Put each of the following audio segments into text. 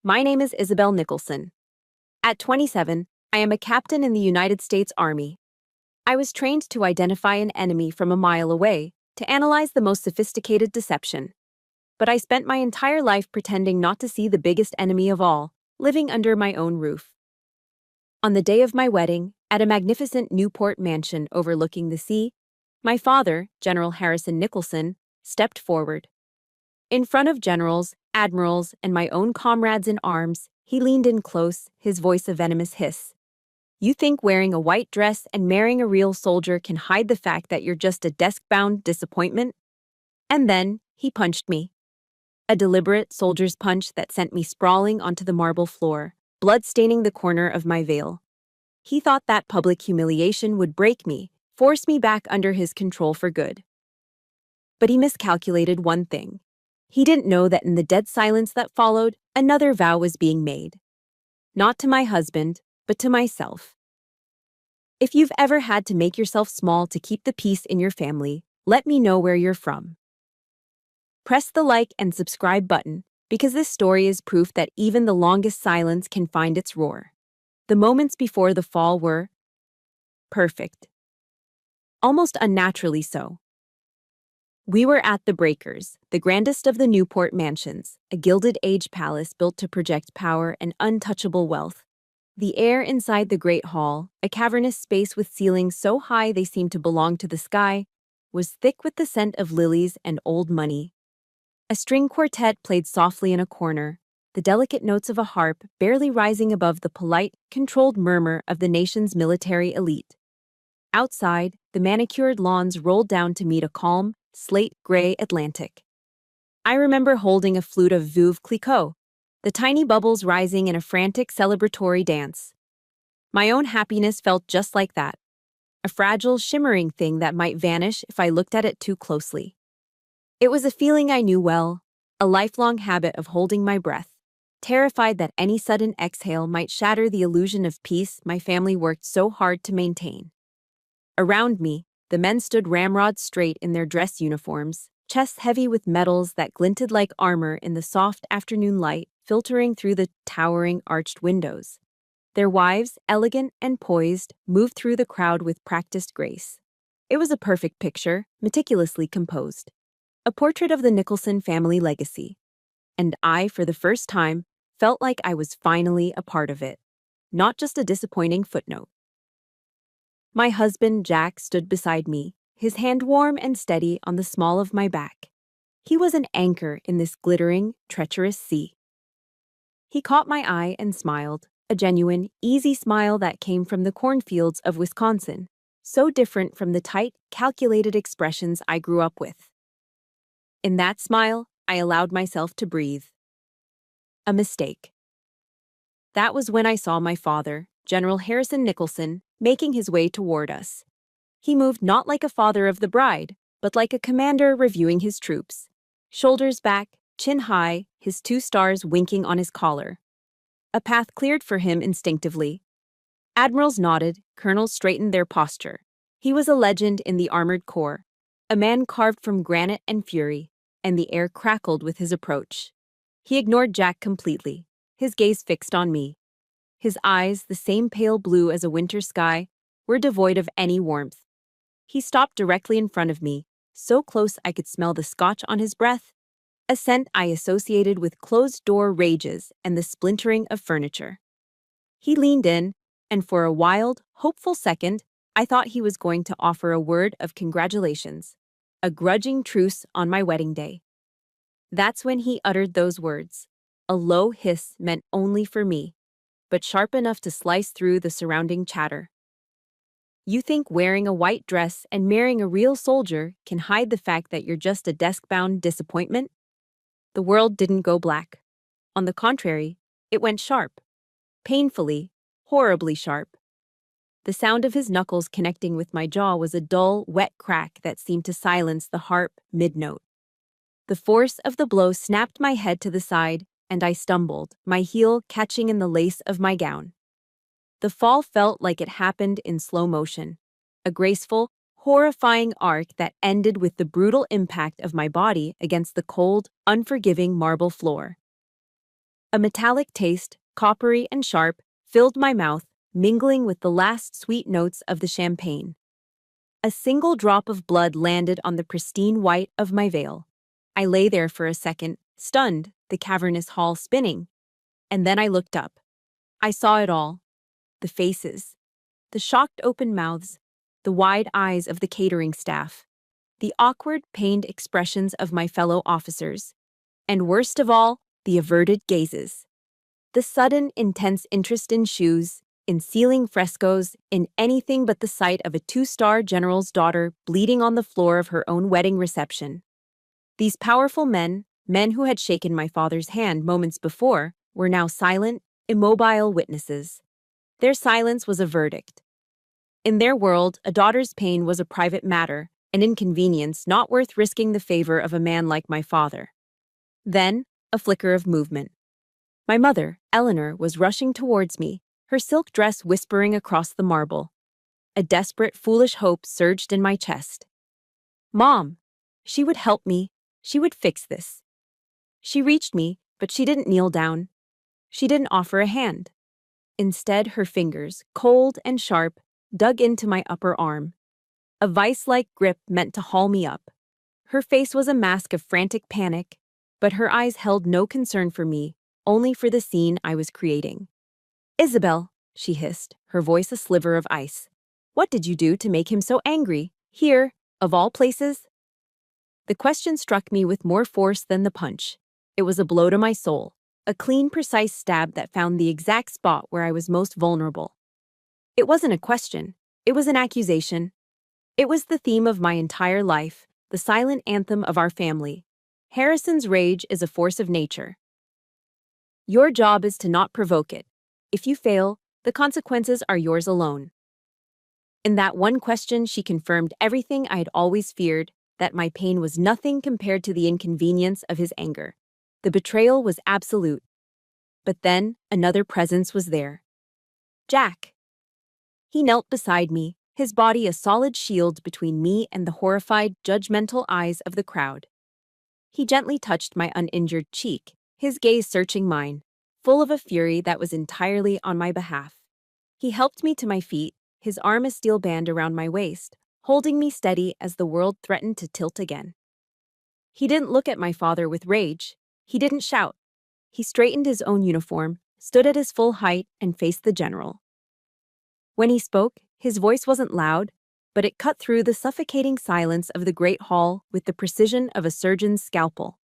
My name is Isabel Nicholson. At 27, I am a captain in the United States Army. I was trained to identify an enemy from a mile away, to analyze the most sophisticated deception. But I spent my entire life pretending not to see the biggest enemy of all, living under my own roof. On the day of my wedding, at a magnificent Newport mansion overlooking the sea, my father, General Harrison Nicholson, stepped forward. In front of generals, admirals, and my own comrades in arms, he leaned in close, his voice a venomous hiss. You think wearing a white dress and marrying a real soldier can hide the fact that you're just a desk-bound disappointment? And then, he punched me. A deliberate soldier's punch that sent me sprawling onto the marble floor, blood staining the corner of my veil. He thought that public humiliation would break me, force me back under his control for good. But he miscalculated one thing. He didn't know that in the dead silence that followed, another vow was being made. Not to my husband, but to myself. If you've ever had to make yourself small to keep the peace in your family, let me know where you're from. Press the like and subscribe button, because this story is proof that even the longest silence can find its roar. The moments before the fall were perfect. Almost unnaturally so. We were at the Breakers, the grandest of the Newport mansions, a gilded age palace built to project power and untouchable wealth. The air inside the great hall, a cavernous space with ceilings so high they seemed to belong to the sky, was thick with the scent of lilies and old money. A string quartet played softly in a corner, the delicate notes of a harp barely rising above the polite, controlled murmur of the nation's military elite. Outside, the manicured lawns rolled down to meet a calm, slate-gray Atlantic. I remember holding a flute of Veuve Clicquot, the tiny bubbles rising in a frantic celebratory dance. My own happiness felt just like that, a fragile, shimmering thing that might vanish if I looked at it too closely. It was a feeling I knew well, a lifelong habit of holding my breath, terrified that any sudden exhale might shatter the illusion of peace my family worked so hard to maintain. Around me, the men stood ramrod straight in their dress uniforms, chests heavy with medals that glinted like armor in the soft afternoon light filtering through the towering arched windows. Their wives, elegant and poised, moved through the crowd with practiced grace. It was a perfect picture, meticulously composed. A portrait of the Nicholson family legacy. And I, for the first time, felt like I was finally a part of it, not just a disappointing footnote. My husband, Jack, stood beside me, his hand warm and steady on the small of my back. He was an anchor in this glittering, treacherous sea. He caught my eye and smiled, a genuine, easy smile that came from the cornfields of Wisconsin, so different from the tight, calculated expressions I grew up with. In that smile, I allowed myself to breathe. A mistake. That was when I saw my father, General Harrison Nicholson, making his way toward us. He moved not like a father of the bride, but like a commander reviewing his troops. Shoulders back, chin high, his 2 stars winking on his collar. A path cleared for him instinctively. Admirals nodded, colonels straightened their posture. He was a legend in the armored corps, a man carved from granite and fury, and the air crackled with his approach. He ignored Jack completely, his gaze fixed on me. His eyes, the same pale blue as a winter sky, were devoid of any warmth. He stopped directly in front of me, so close I could smell the scotch on his breath, a scent I associated with closed-door rages and the splintering of furniture. He leaned in, and for a wild, hopeful second, I thought he was going to offer a word of congratulations, a grudging truce on my wedding day. That's when he uttered those words, a low hiss meant only for me, but sharp enough to slice through the surrounding chatter. You think wearing a white dress and marrying a real soldier can hide the fact that you're just a desk-bound disappointment? The world didn't go black. On the contrary, it went sharp. Painfully, horribly sharp. The sound of his knuckles connecting with my jaw was a dull, wet crack that seemed to silence the harp mid-note. The force of the blow snapped my head to the side, and I stumbled, my heel catching in the lace of my gown. The fall felt like it happened in slow motion, a graceful, horrifying arc that ended with the brutal impact of my body against the cold, unforgiving marble floor. A metallic taste, coppery and sharp, filled my mouth, mingling with the last sweet notes of the champagne. A single drop of blood landed on the pristine white of my veil. I lay there for a second, stunned, the cavernous hall spinning. And then I looked up. I saw it all. The faces. The shocked open mouths. The wide eyes of the catering staff. The awkward, pained expressions of my fellow officers. And worst of all, the averted gazes. The sudden, intense interest in shoes, in ceiling frescoes, in anything but the sight of a two-star general's daughter bleeding on the floor of her own wedding reception. These powerful men who had shaken my father's hand moments before, were now silent, immobile witnesses. Their silence was a verdict. In their world, a daughter's pain was a private matter, an inconvenience not worth risking the favor of a man like my father. Then, a flicker of movement. My mother, Eleanor, was rushing towards me, her silk dress whispering across the marble. A desperate, foolish hope surged in my chest. Mom! She would help me. She would fix this. She reached me, but she didn't kneel down. She didn't offer a hand. Instead, her fingers, cold and sharp, dug into my upper arm. A vice-like grip meant to haul me up. Her face was a mask of frantic panic, but her eyes held no concern for me, only for the scene I was creating. Isabel, she hissed, her voice a sliver of ice. What did you do to make him so angry, here, of all places? The question struck me with more force than the punch. It was a blow to my soul, a clean, precise stab that found the exact spot where I was most vulnerable. It wasn't a question, it was an accusation. It was the theme of my entire life, the silent anthem of our family. Harrison's rage is a force of nature. Your job is to not provoke it. If you fail, the consequences are yours alone. In that one question, she confirmed everything I had always feared, that my pain was nothing compared to the inconvenience of his anger. The betrayal was absolute. But then, another presence was there. Jack. He knelt beside me, his body a solid shield between me and the horrified, judgmental eyes of the crowd. He gently touched my uninjured cheek, his gaze searching mine, full of a fury that was entirely on my behalf. He helped me to my feet, his arm a steel band around my waist, holding me steady as the world threatened to tilt again. He didn't look at my father with rage. He didn't shout. He straightened his own uniform, stood at his full height, and faced the general. When he spoke, his voice wasn't loud, but it cut through the suffocating silence of the great hall with the precision of a surgeon's scalpel.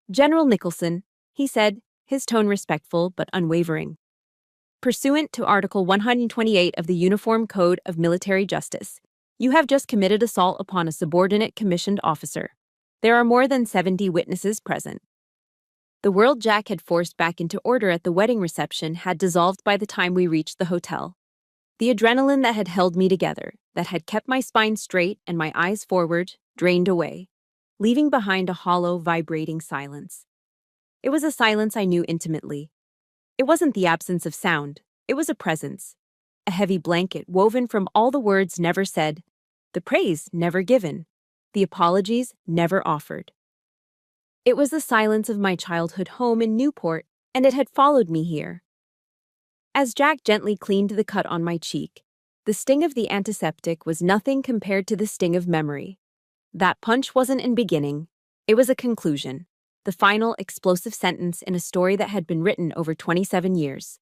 General Nicholson, he said, his tone respectful but unwavering. Pursuant to Article 128 of the Uniform Code of Military Justice, you have just committed assault upon a subordinate commissioned officer. There are more than 70 witnesses present. The world Jack had forced back into order at the wedding reception had dissolved by the time we reached the hotel. The adrenaline that had held me together, that had kept my spine straight and my eyes forward, drained away, leaving behind a hollow, vibrating silence. It was a silence I knew intimately. It wasn't the absence of sound, it was a presence. A heavy blanket woven from all the words never said, the praise never given, the apologies never offered. It was the silence of my childhood home in Newport, and it had followed me here. As Jack gently cleaned the cut on my cheek, the sting of the antiseptic was nothing compared to the sting of memory. That punch wasn't a beginning, it was a conclusion, the final explosive sentence in a story that had been written over 27 years.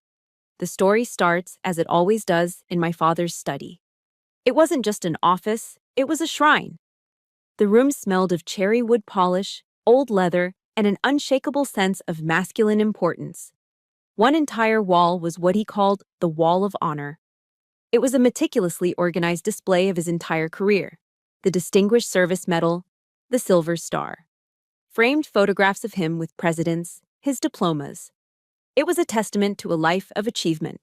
The story starts, as it always does, in my father's study. It wasn't just an office, it was a shrine. The room smelled of cherry wood polish, old leather, and an unshakable sense of masculine importance. One entire wall was what he called the Wall of Honor. It was a meticulously organized display of his entire career, the Distinguished Service Medal, the Silver Star. Framed photographs of him with presidents, his diplomas. It was a testament to a life of achievement.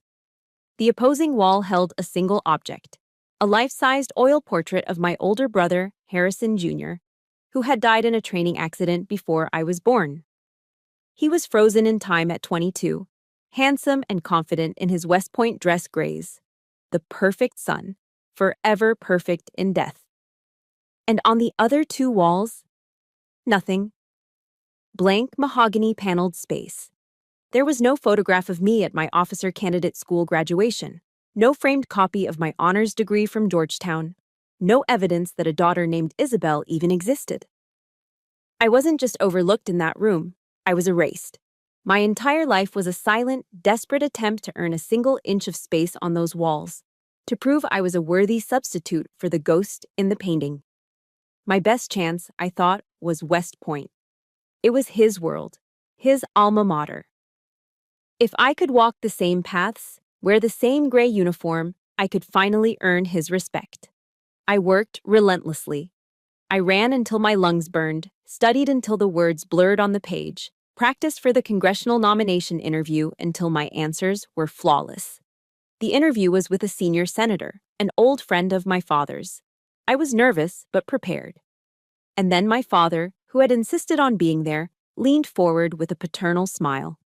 The opposing wall held a single object, a life-sized oil portrait of my older brother, Harrison Jr., who had died in a training accident before I was born. He was frozen in time at 22, handsome and confident in his West Point dress grays, the perfect son, forever perfect in death. And on the other two walls, nothing. Blank mahogany paneled space. There was no photograph of me at my officer candidate school graduation, no framed copy of my honors degree from Georgetown, no evidence that a daughter named Isabel even existed. I wasn't just overlooked in that room, I was erased. My entire life was a silent, desperate attempt to earn a single inch of space on those walls, to prove I was a worthy substitute for the ghost in the painting. My best chance, I thought, was West Point. It was his world, his alma mater. If I could walk the same paths, wear the same gray uniform, I could finally earn his respect. I worked relentlessly. I ran until my lungs burned, studied until the words blurred on the page, practiced for the congressional nomination interview until my answers were flawless. The interview was with a senior senator, an old friend of my father's. I was nervous, but prepared. And then my father, who had insisted on being there, leaned forward with a paternal smile.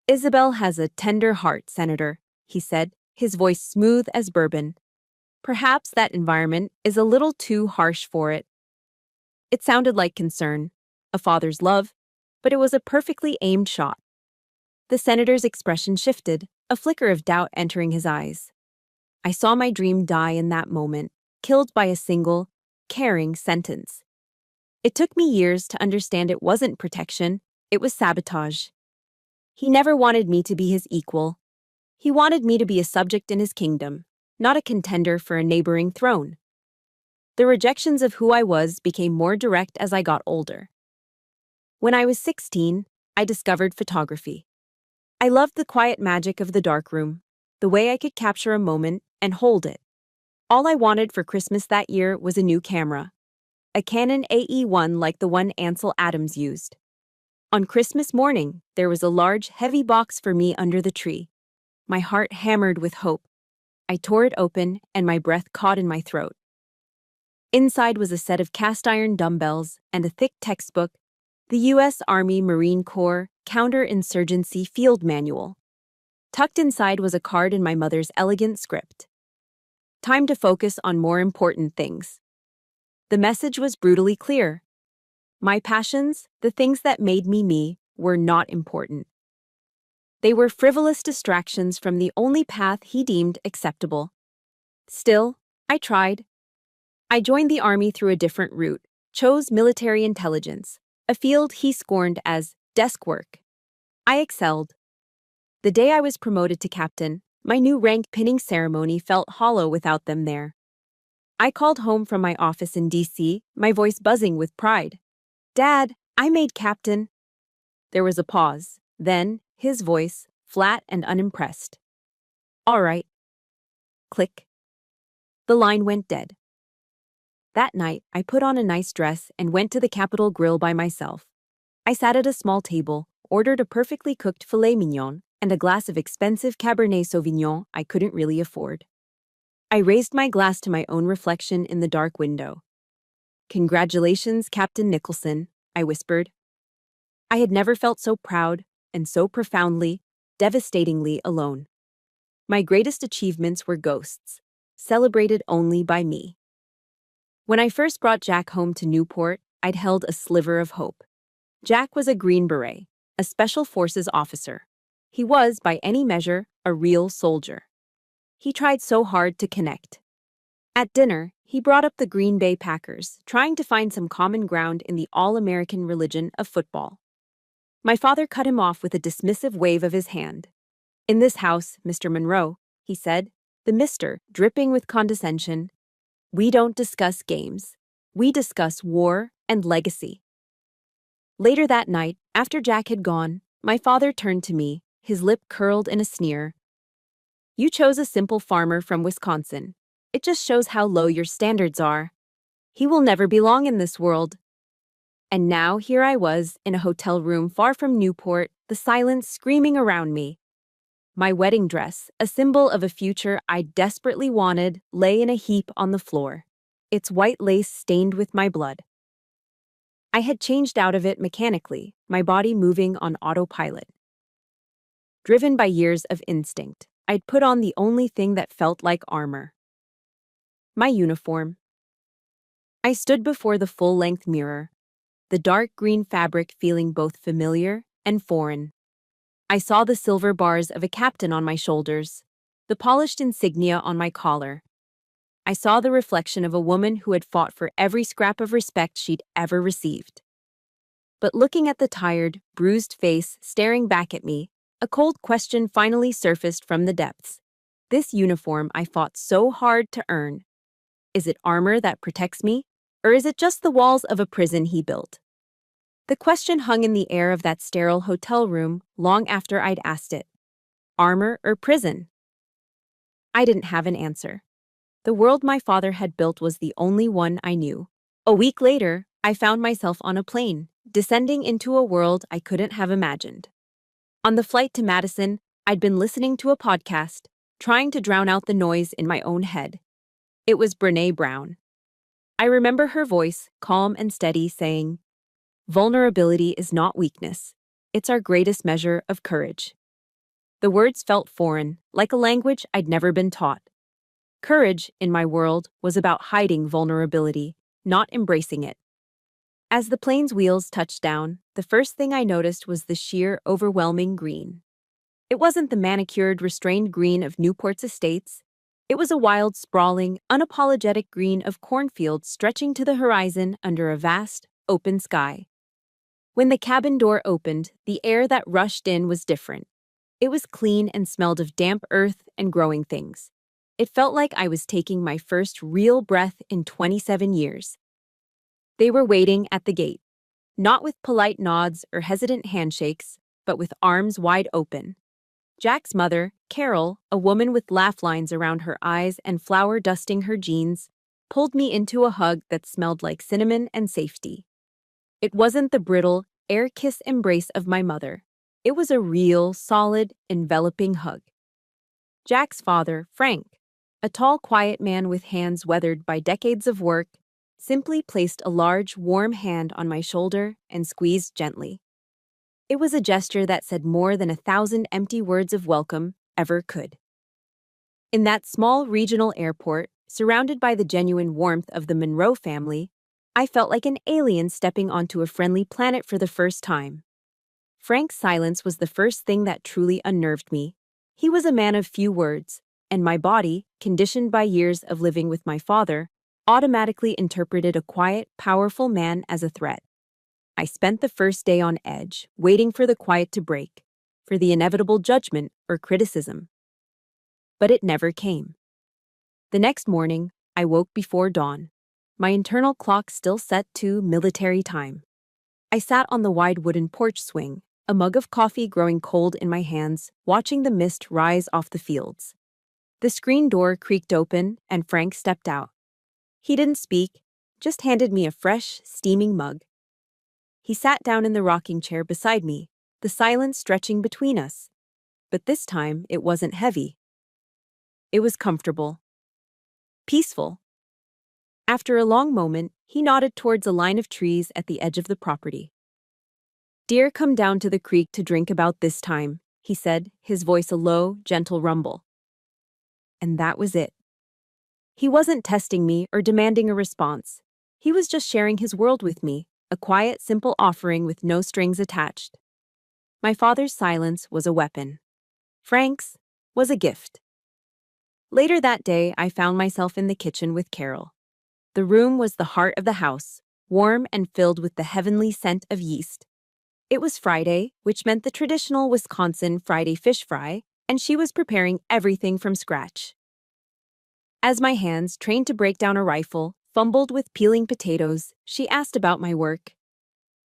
"Isabel has a tender heart, Senator," he said, his voice smooth as bourbon. "Perhaps that environment is a little too harsh for it." It sounded like concern, a father's love, but it was a perfectly aimed shot. The senator's expression shifted, a flicker of doubt entering his eyes. I saw my dream die in that moment, killed by a single, caring sentence. It took me years to understand it wasn't protection, it was sabotage. He never wanted me to be his equal. He wanted me to be a subject in his kingdom, not a contender for a neighboring throne. The rejections of who I was became more direct as I got older. When I was 16, I discovered photography. I loved the quiet magic of the darkroom, the way I could capture a moment and hold it. All I wanted for Christmas that year was a new camera, a Canon AE1 like the one Ansel Adams used. On Christmas morning, there was a large, heavy box for me under the tree. My heart hammered with hope. I tore it open, and my breath caught in my throat. Inside was a set of cast-iron dumbbells and a thick textbook, the U.S. Army Marine Corps Counterinsurgency Field Manual. Tucked inside was a card in my mother's elegant script. Time to focus on more important things. The message was brutally clear. My passions, the things that made me me, were not important. They were frivolous distractions from the only path he deemed acceptable. Still, I tried. I joined the Army through a different route, chose military intelligence, a field he scorned as desk work. I excelled. The day I was promoted to captain, my new rank pinning ceremony felt hollow without them there. I called home from my office in D.C., my voice buzzing with pride. "Dad, I made captain." There was a pause, then his voice, flat and unimpressed. "All right." Click. The line went dead. That night, I put on a nice dress and went to the Capitol Grill by myself. I sat at a small table, ordered a perfectly cooked filet mignon, and a glass of expensive Cabernet Sauvignon I couldn't really afford. I raised my glass to my own reflection in the dark window. "Congratulations, Captain Nicholson," I whispered. I had never felt so proud and so profoundly, devastatingly alone. My greatest achievements were ghosts, celebrated only by me. When I first brought Jack home to Newport, I'd held a sliver of hope. Jack was a Green Beret, a Special Forces officer. He was, by any measure, a real soldier. He tried so hard to connect. At dinner, he brought up the Green Bay Packers, trying to find some common ground in the all-American religion of football. My father cut him off with a dismissive wave of his hand. "In this house, Mr. Monroe," he said, the Mr. dripping with condescension, "we don't discuss games. We discuss war and legacy." Later that night, after Jack had gone, my father turned to me, his lip curled in a sneer. "You chose a simple farmer from Wisconsin. It just shows how low your standards are. He will never belong in this world." And now here I was, in a hotel room far from Newport, the silence screaming around me. My wedding dress, a symbol of a future I desperately wanted, lay in a heap on the floor, its white lace stained with my blood. I had changed out of it mechanically, my body moving on autopilot. Driven by years of instinct, I'd put on the only thing that felt like armor. My uniform. I stood before the full-length mirror, the dark green fabric feeling both familiar and foreign. I saw the silver bars of a captain on my shoulders, the polished insignia on my collar. I saw the reflection of a woman who had fought for every scrap of respect she'd ever received. But looking at the tired, bruised face staring back at me, a cold question finally surfaced from the depths. This uniform I fought so hard to earn. Is it armor that protects me, or is it just the walls of a prison he built? The question hung in the air of that sterile hotel room long after I'd asked it. Armor or prison? I didn't have an answer. The world my father had built was the only one I knew. A week later, I found myself on a plane, descending into a world I couldn't have imagined. On the flight to Madison, I'd been listening to a podcast, trying to drown out the noise in my own head. It was Brené Brown. I remember her voice, calm and steady, saying, "Vulnerability is not weakness. It's our greatest measure of courage." The words felt foreign, like a language I'd never been taught. Courage, in my world, was about hiding vulnerability, not embracing it. As the plane's wheels touched down, the first thing I noticed was the sheer, overwhelming green. It wasn't the manicured, restrained green of Newport's estates. It was a wild, sprawling, unapologetic green of cornfields stretching to the horizon under a vast, open sky. When the cabin door opened, the air that rushed in was different. It was clean and smelled of damp earth and growing things. It felt like I was taking my first real breath in 27 years. They were waiting at the gate, not with polite nods or hesitant handshakes, but with arms wide open. Jack's mother, Carol, a woman with laugh lines around her eyes and flour dusting her jeans, pulled me into a hug that smelled like cinnamon and safety. It wasn't the brittle, air-kiss embrace of my mother. It was a real, solid, enveloping hug. Jack's father, Frank, a tall, quiet man with hands weathered by decades of work, simply placed a large, warm hand on my shoulder and squeezed gently. It was a gesture that said more than 1,000 empty words of welcome ever could. In that small regional airport, surrounded by the genuine warmth of the Monroe family, I felt like an alien stepping onto a friendly planet for the first time. Frank's silence was the first thing that truly unnerved me. He was a man of few words, and my body, conditioned by years of living with my father, automatically interpreted a quiet, powerful man as a threat. I spent the first day on edge, waiting for the quiet to break, for the inevitable judgment or criticism. But it never came. The next morning, I woke before dawn, my internal clock still set to military time. I sat on the wide wooden porch swing, a mug of coffee growing cold in my hands, watching the mist rise off the fields. The screen door creaked open, and Frank stepped out. He didn't speak, just handed me a fresh, steaming mug. He sat down in the rocking chair beside me, the silence stretching between us. But this time, it wasn't heavy. It was comfortable. Peaceful. After a long moment, he nodded towards a line of trees at the edge of the property. "Deer come down to the creek to drink about this time," he said, his voice a low, gentle rumble. And that was it. He wasn't testing me or demanding a response. He was just sharing his world with me, a quiet, simple offering with no strings attached. My father's silence was a weapon. Frank's was a gift. Later that day, I found myself in the kitchen with Carol. The room was the heart of the house, warm and filled with the heavenly scent of yeast. It was Friday, which meant the traditional Wisconsin Friday fish fry, and she was preparing everything from scratch. As my hands, trained to break down a rifle, fumbled with peeling potatoes, she asked about my work.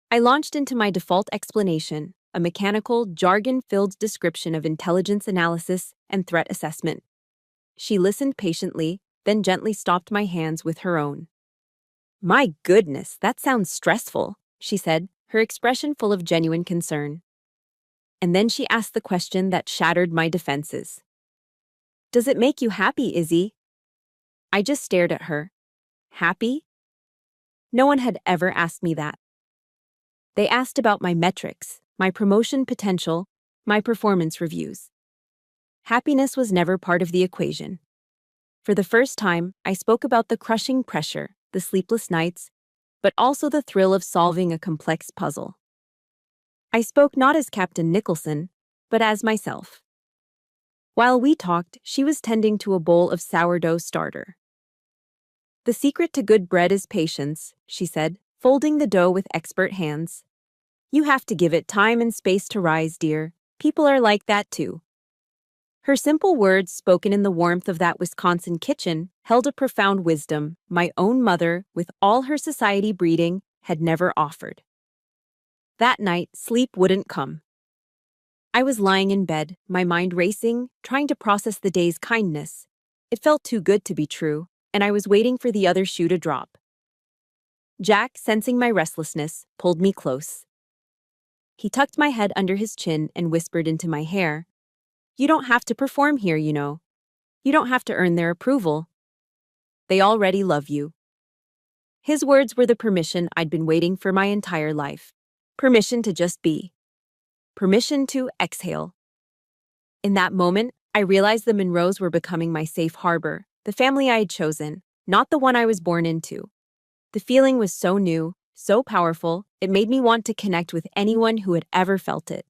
I launched into my default explanation, a mechanical, jargon-filled description of intelligence analysis and threat assessment. She listened patiently, then gently stopped my hands with her own. "My goodness, that sounds stressful," she said, her expression full of genuine concern. And then she asked the question that shattered my defenses. "Does it make you happy, Izzy?" I just stared at her. Happy? No one had ever asked me that. They asked about my metrics, my promotion potential, my performance reviews. Happiness was never part of the equation. For the first time, I spoke about the crushing pressure, the sleepless nights, but also the thrill of solving a complex puzzle. I spoke not as Captain Nicholson, but as myself. While we talked, she was tending to a bowl of sourdough starter. The secret to good bread is patience, she said, folding the dough with expert hands. You have to give it time and space to rise, dear. People are like that too. Her simple words, spoken in the warmth of that Wisconsin kitchen, held a profound wisdom my own mother, with all her society breeding, had never offered. That night, sleep wouldn't come. I was lying in bed, my mind racing, trying to process the day's kindness. It felt too good to be true, and I was waiting for the other shoe to drop. Jack, sensing my restlessness, pulled me close. He tucked my head under his chin and whispered into my hair, "You don't have to perform here, you know. You don't have to earn their approval. They already love you." His words were the permission I'd been waiting for my entire life. Permission to just be. Permission to exhale. In that moment, I realized the Monroes were becoming my safe harbor, the family I had chosen, not the one I was born into. The feeling was so new, so powerful, it made me want to connect with anyone who had ever felt it.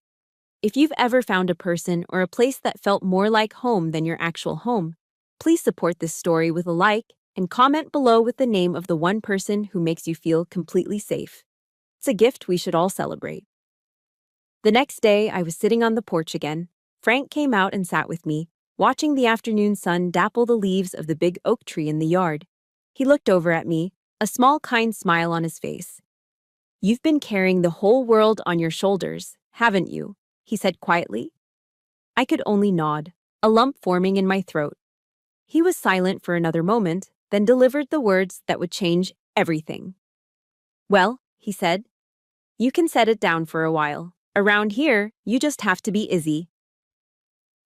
If you've ever found a person or a place that felt more like home than your actual home, please support this story with a like and comment below with the name of the one person who makes you feel completely safe. It's a gift we should all celebrate. The next day, I was sitting on the porch again. Frank came out and sat with me, watching the afternoon sun dapple the leaves of the big oak tree in the yard. He looked over at me, a small kind smile on his face. "You've been carrying the whole world on your shoulders, haven't you?" he said quietly. I could only nod, a lump forming in my throat. He was silent for another moment, then delivered the words that would change everything. "Well," he said, "you can set it down for a while. Around here, you just have to be Izzy."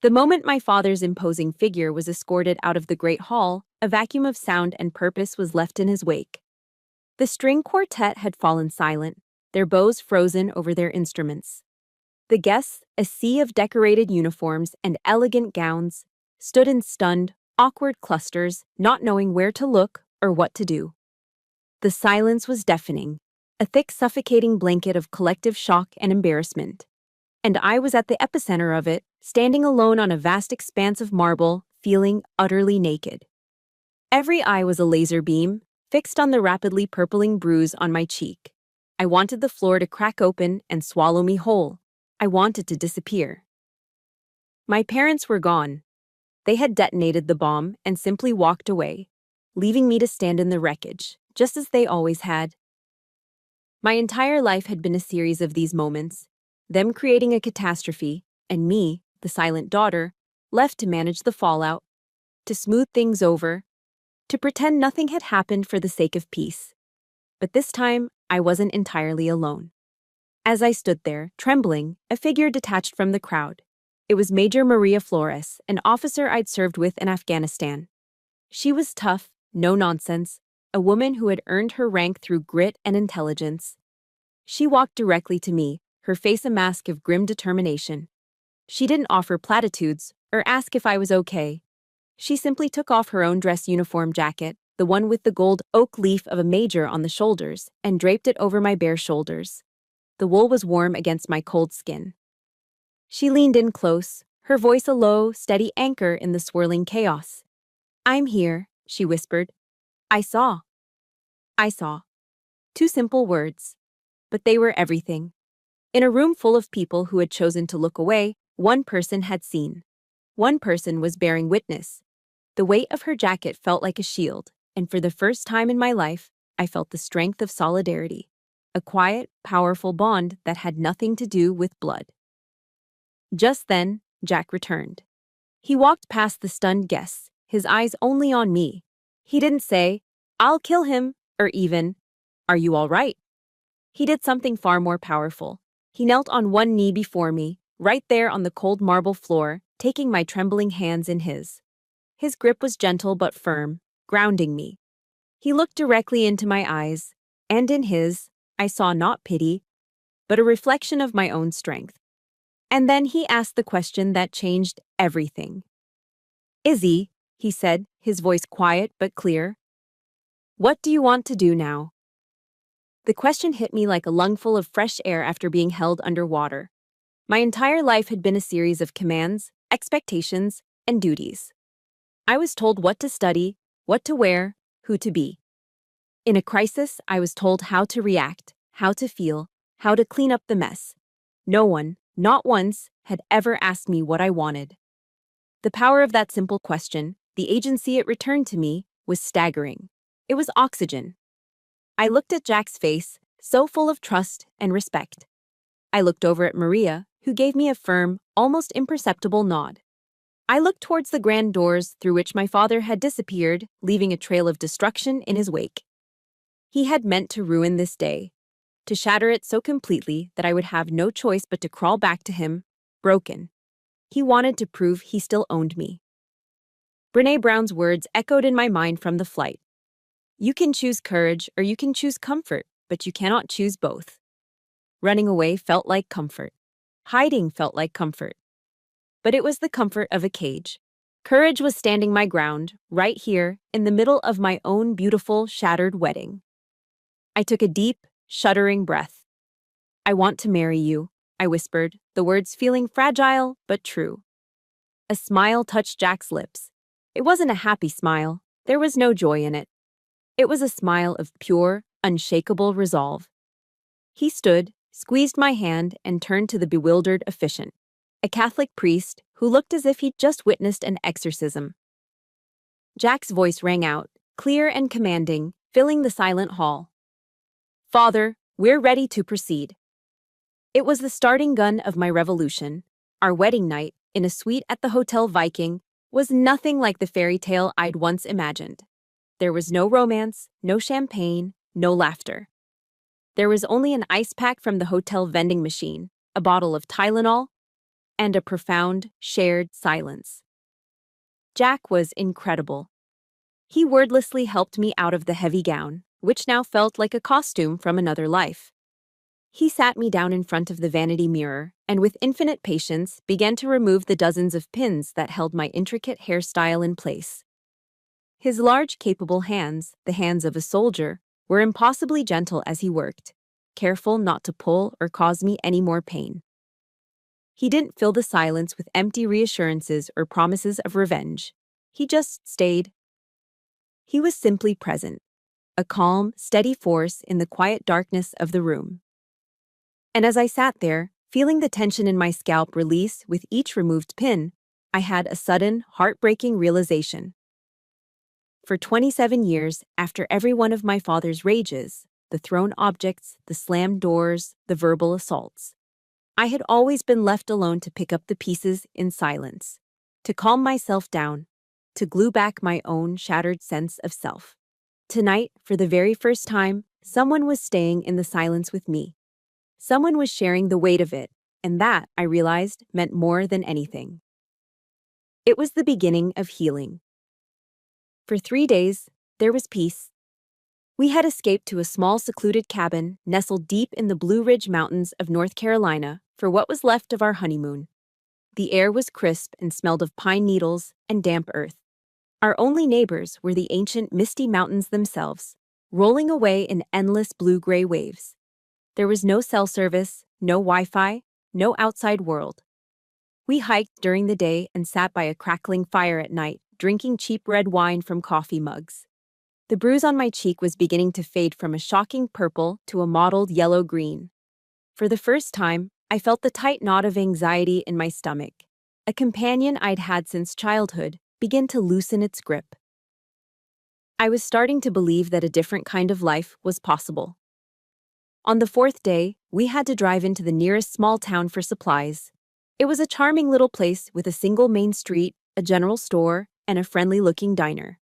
The moment my father's imposing figure was escorted out of the great hall, a vacuum of sound and purpose was left in his wake. The string quartet had fallen silent, their bows frozen over their instruments. The guests, a sea of decorated uniforms and elegant gowns, stood in stunned, awkward clusters, not knowing where to look or what to do. The silence was deafening, a thick, suffocating blanket of collective shock and embarrassment. And I was at the epicenter of it, standing alone on a vast expanse of marble, feeling utterly naked. Every eye was a laser beam, fixed on the rapidly purpling bruise on my cheek. I wanted the floor to crack open and swallow me whole. I wanted to disappear. My parents were gone. They had detonated the bomb and simply walked away, leaving me to stand in the wreckage, just as they always had. My entire life had been a series of these moments, them creating a catastrophe, and me, the silent daughter, left to manage the fallout, to smooth things over, to pretend nothing had happened for the sake of peace. But this time, I wasn't entirely alone. As I stood there, trembling, a figure detached from the crowd. It was Major Maria Flores, an officer I'd served with in Afghanistan. She was tough, no nonsense, a woman who had earned her rank through grit and intelligence. She walked directly to me, her face a mask of grim determination. She didn't offer platitudes or ask if I was okay. She simply took off her own dress uniform jacket, the one with the gold oak leaf of a major on the shoulders, and draped it over my bare shoulders. The wool was warm against my cold skin. She leaned in close, her voice a low, steady anchor in the swirling chaos. "I'm here," she whispered. I saw. I saw. 2 simple words. But they were everything. In a room full of people who had chosen to look away, one person had seen. One person was bearing witness. The weight of her jacket felt like a shield, and for the first time in my life, I felt the strength of solidarity. A quiet, powerful bond that had nothing to do with blood. Just then, Jack returned. He walked past the stunned guests, his eyes only on me. He didn't say, "I'll kill him," or even, "Are you all right?" He did something far more powerful. He knelt on one knee before me, right there on the cold marble floor, taking my trembling hands in his. His grip was gentle but firm, grounding me. He looked directly into my eyes, and in his, I saw not pity, but a reflection of my own strength. And then he asked the question that changed everything. "Izzy," he said, his voice quiet but clear, "what do you want to do now?" The question hit me like a lungful of fresh air after being held underwater. My entire life had been a series of commands, expectations, and duties. I was told what to study, what to wear, who to be. In a crisis, I was told how to react, how to feel, how to clean up the mess. No one, not once, had ever asked me what I wanted. The power of that simple question, the agency it returned to me, was staggering. It was oxygen. I looked at Jack's face, so full of trust and respect. I looked over at Maria, who gave me a firm, almost imperceptible nod. I looked towards the grand doors through which my father had disappeared, leaving a trail of destruction in his wake. He had meant to ruin this day, to shatter it so completely that I would have no choice but to crawl back to him, broken. He wanted to prove he still owned me. Brené Brown's words echoed in my mind from the flight. You can choose courage or you can choose comfort, but you cannot choose both. Running away felt like comfort. Hiding felt like comfort. But it was the comfort of a cage. Courage was standing my ground, right here, in the middle of my own beautiful, shattered wedding. I took a deep, shuddering breath. I want to marry you, I whispered, the words feeling fragile but true. A smile touched Jack's lips. It wasn't a happy smile. There was no joy in it. It was a smile of pure, unshakable resolve. He stood, squeezed my hand, and turned to the bewildered officiant, a Catholic priest who looked as if he'd just witnessed an exorcism. Jack's voice rang out, clear and commanding, filling the silent hall. Father, we're ready to proceed. It was the starting gun of my revolution. Our wedding night, in a suite at the Hotel Viking, was nothing like the fairy tale I'd once imagined. There was no romance, no champagne, no laughter. There was only an ice pack from the hotel vending machine, a bottle of Tylenol, and a profound, shared silence. Jack was incredible. He wordlessly helped me out of the heavy gown, which now felt like a costume from another life. He sat me down in front of the vanity mirror and with infinite patience began to remove the dozens of pins that held my intricate hairstyle in place. His large, capable hands, the hands of a soldier, were impossibly gentle as he worked, careful not to pull or cause me any more pain. He didn't fill the silence with empty reassurances or promises of revenge. He just stayed. He was simply present, a calm, steady force in the quiet darkness of the room. And as I sat there, feeling the tension in my scalp release with each removed pin, I had a sudden, heartbreaking realization. For 27 years, after every one of my father's rages, the thrown objects, the slammed doors, the verbal assaults, I had always been left alone to pick up the pieces in silence, to calm myself down, to glue back my own shattered sense of self. Tonight, for the very first time, someone was staying in the silence with me. Someone was sharing the weight of it, and that, I realized, meant more than anything. It was the beginning of healing. For 3 days, there was peace. We had escaped to a small secluded cabin nestled deep in the Blue Ridge Mountains of North Carolina for what was left of our honeymoon. The air was crisp and smelled of pine needles and damp earth. Our only neighbors were the ancient misty mountains themselves, rolling away in endless blue-gray waves. There was no cell service, no Wi-Fi, no outside world. We hiked during the day and sat by a crackling fire at night, drinking cheap red wine from coffee mugs. The bruise on my cheek was beginning to fade from a shocking purple to a mottled yellow-green. For the first time, I felt the tight knot of anxiety in my stomach. A companion I'd had since childhood began to loosen its grip. I was starting to believe that a different kind of life was possible. On the 4th day, we had to drive into the nearest small town for supplies. It was a charming little place with a single main street, a general store, and a friendly-looking diner.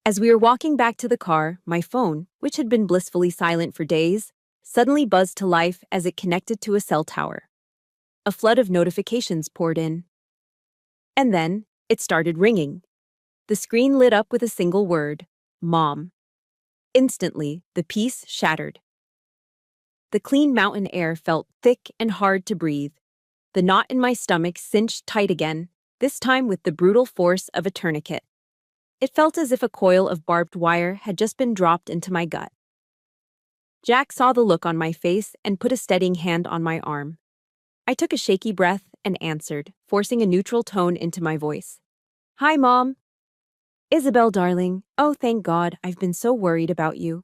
As we were walking back to the car, my phone, which had been blissfully silent for days, suddenly buzzed to life as it connected to a cell tower. A flood of notifications poured in. And then, it started ringing. The screen lit up with a single word, Mom. Instantly, the peace shattered. The clean mountain air felt thick and hard to breathe. The knot in my stomach cinched tight again, this time with the brutal force of a tourniquet. It felt as if a coil of barbed wire had just been dropped into my gut. Jack saw the look on my face and put a steadying hand on my arm. I took a shaky breath and answered, forcing a neutral tone into my voice. Hi, Mom. Isabel, darling. Oh, thank God, I've been so worried about you.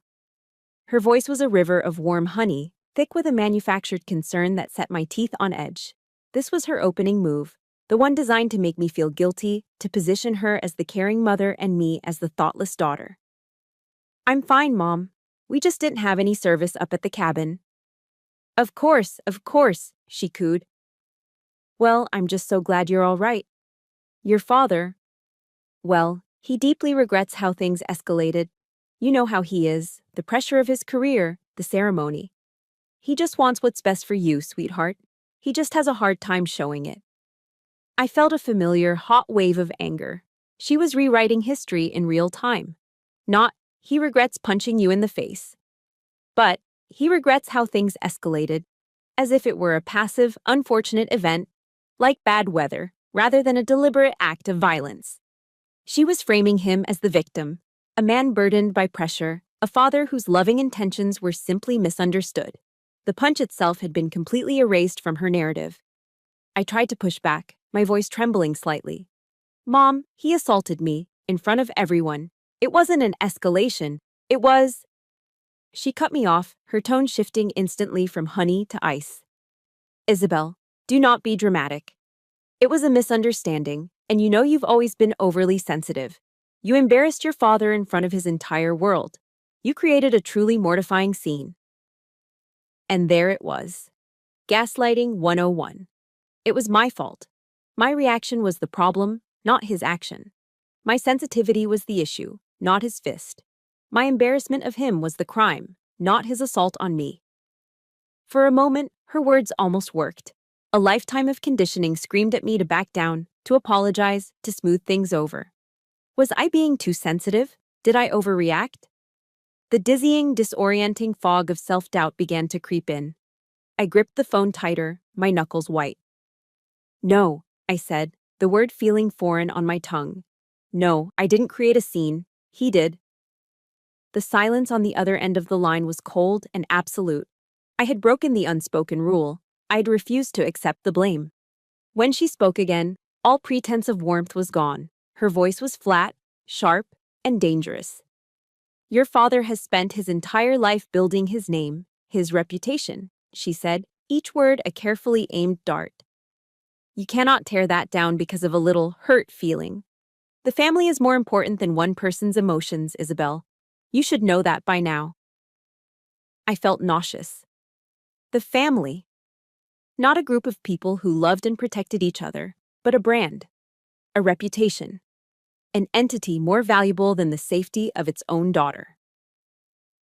Her voice was a river of warm honey, thick with a manufactured concern that set my teeth on edge. This was her opening move, the one designed to make me feel guilty, to position her as the caring mother and me as the thoughtless daughter. I'm fine, Mom. We just didn't have any service up at the cabin. Of course, she cooed. Well, I'm just so glad you're all right. Your father, well, he deeply regrets how things escalated. You know how he is, the pressure of his career, the ceremony. He just wants what's best for you, sweetheart. He just has a hard time showing it. I felt a familiar, hot wave of anger. She was rewriting history in real time. Not, he regrets punching you in the face. But, he regrets how things escalated, as if it were a passive, unfortunate event, like bad weather, rather than a deliberate act of violence. She was framing him as the victim, a man burdened by pressure, a father whose loving intentions were simply misunderstood. The punch itself had been completely erased from her narrative. I tried to push back, my voice trembling slightly. Mom, he assaulted me, in front of everyone. It wasn't an escalation, it was… She cut me off, her tone shifting instantly from honey to ice. Isabel, do not be dramatic. It was a misunderstanding, and you know you've always been overly sensitive. You embarrassed your father in front of his entire world. You created a truly mortifying scene. And there it was. Gaslighting 101. It was my fault. My reaction was the problem, not his action. My sensitivity was the issue, not his fist. My embarrassment of him was the crime, not his assault on me. For a moment, her words almost worked. A lifetime of conditioning screamed at me to back down, to apologize, to smooth things over. Was I being too sensitive? Did I overreact? The dizzying, disorienting fog of self-doubt began to creep in. I gripped the phone tighter, my knuckles white. No, I said, the word feeling foreign on my tongue. No, I didn't create a scene. He did. The silence on the other end of the line was cold and absolute. I had broken the unspoken rule. I had refused to accept the blame. When she spoke again, all pretense of warmth was gone. Her voice was flat, sharp, and dangerous. Your father has spent his entire life building his name, his reputation, she said, each word a carefully aimed dart. You cannot tear that down because of a little hurt feeling. The family is more important than one person's emotions, Isabel. You should know that by now. I felt nauseous. The family. Not a group of people who loved and protected each other, but a brand, a reputation, an entity more valuable than the safety of its own daughter.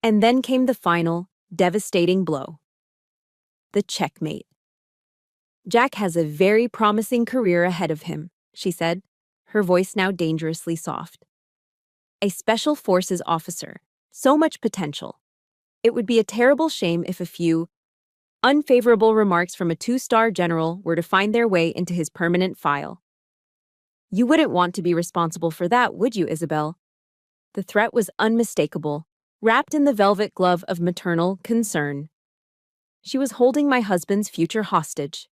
And then came the final, devastating blow. The checkmate. Jack has a very promising career ahead of him, she said, her voice now dangerously soft. A special forces officer, so much potential. It would be a terrible shame if a few unfavorable remarks from a 2-star general were to find their way into his permanent file. You wouldn't want to be responsible for that, would you, Isabel? The threat was unmistakable, wrapped in the velvet glove of maternal concern. She was holding my husband's future hostage.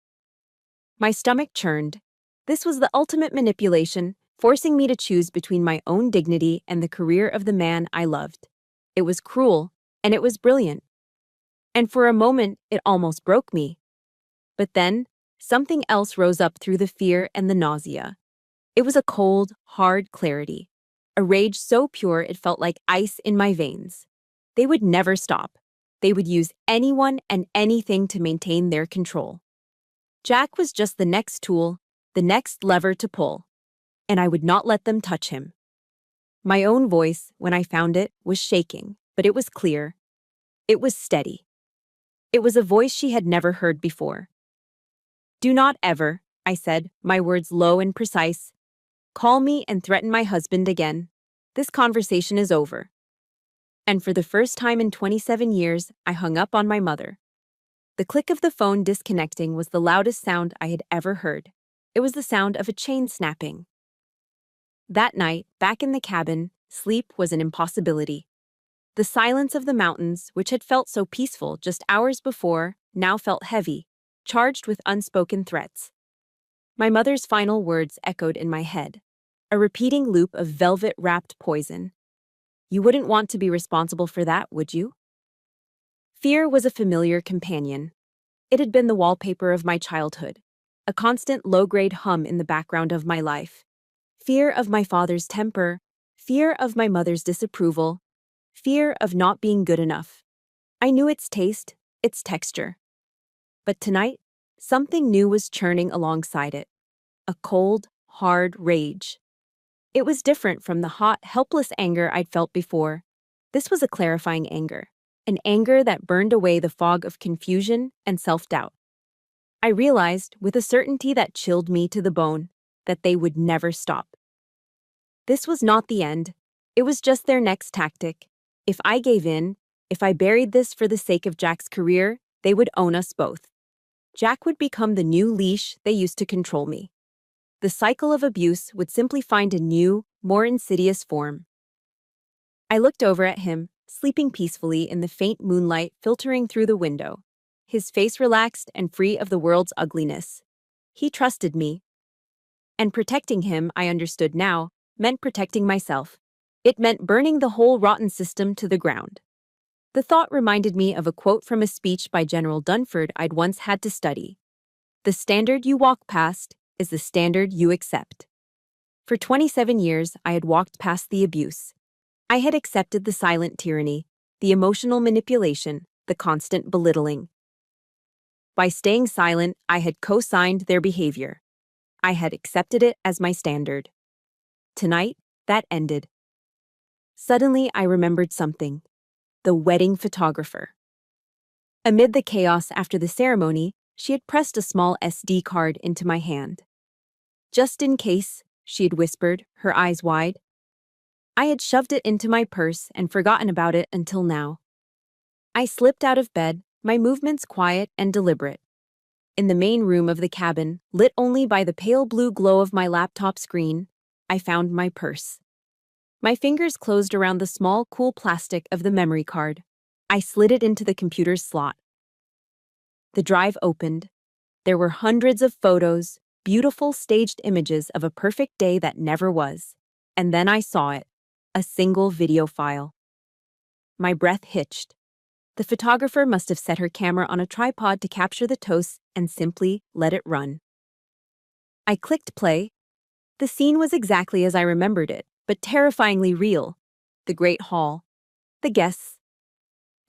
My stomach churned. This was the ultimate manipulation, forcing me to choose between my own dignity and the career of the man I loved. It was cruel, and it was brilliant. And for a moment, it almost broke me. But then, something else rose up through the fear and the nausea. It was a cold, hard clarity, a rage so pure it felt like ice in my veins. They would never stop. They would use anyone and anything to maintain their control. Jack was just the next tool, the next lever to pull, and I would not let them touch him. My own voice, when I found it, was shaking, but it was clear. It was steady. It was a voice she had never heard before. Do not ever, I said, my words low and precise, call me and threaten my husband again. This conversation is over. And for the first time in 27 years, I hung up on my mother. The click of the phone disconnecting was the loudest sound I had ever heard. It was the sound of a chain snapping. That night, back in the cabin, sleep was an impossibility. The silence of the mountains, which had felt so peaceful just hours before, now felt heavy, charged with unspoken threats. My mother's final words echoed in my head, a repeating loop of velvet-wrapped poison. You wouldn't want to be responsible for that, would you? Fear was a familiar companion. It had been the wallpaper of my childhood, a constant low-grade hum in the background of my life. Fear of my father's temper, fear of my mother's disapproval, fear of not being good enough. I knew its taste, its texture. But tonight, something new was churning alongside it. A cold, hard rage. It was different from the hot, helpless anger I'd felt before. This was a clarifying anger, an anger that burned away the fog of confusion and self-doubt. I realized, with a certainty that chilled me to the bone, that they would never stop. This was not the end. It was just their next tactic. If I gave in, if I buried this for the sake of Jack's career, they would own us both. Jack would become the new leash they used to control me. The cycle of abuse would simply find a new, more insidious form. I looked over at him, sleeping peacefully in the faint moonlight filtering through the window, his face relaxed and free of the world's ugliness. He trusted me. And protecting him, I understood now, meant protecting myself. It meant burning the whole rotten system to the ground. The thought reminded me of a quote from a speech by General Dunford I'd once had to study. The standard you walk past is the standard you accept. For 27 years, I had walked past the abuse. I had accepted the silent tyranny, the emotional manipulation, the constant belittling. By staying silent, I had co-signed their behavior. I had accepted it as my standard. Tonight, that ended. Suddenly, I remembered something. The wedding photographer. Amid the chaos after the ceremony, she had pressed a small SD card into my hand. Just in case, she had whispered, her eyes wide. I had shoved it into my purse and forgotten about it until now. I slipped out of bed, my movements quiet and deliberate. In the main room of the cabin, lit only by the pale blue glow of my laptop screen, I found my purse. My fingers closed around the small, cool plastic of the memory card. I slid it into the computer's slot. The drive opened. There were hundreds of photos, beautiful staged images of a perfect day that never was. And then I saw it, a single video file. My breath hitched. The photographer must have set her camera on a tripod to capture the toast and simply let it run. I clicked play. The scene was exactly as I remembered it, but terrifyingly real. The Great Hall, the guests.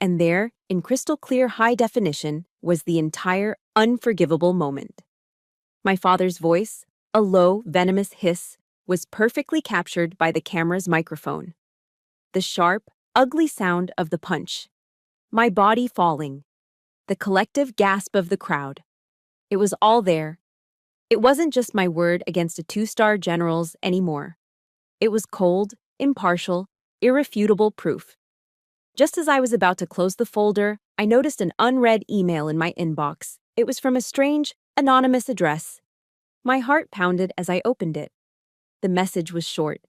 And there, in crystal clear high definition, was the entire unforgivable moment. My father's voice, a low, venomous hiss, was perfectly captured by the camera's microphone. The sharp, ugly sound of the punch. My body falling. The collective gasp of the crowd. It was all there. It wasn't just my word against a two-star general's anymore. It was cold, impartial, irrefutable proof. Just as I was about to close the folder, I noticed an unread email in my inbox. It was from a strange, anonymous address. My heart pounded as I opened it. The message was short.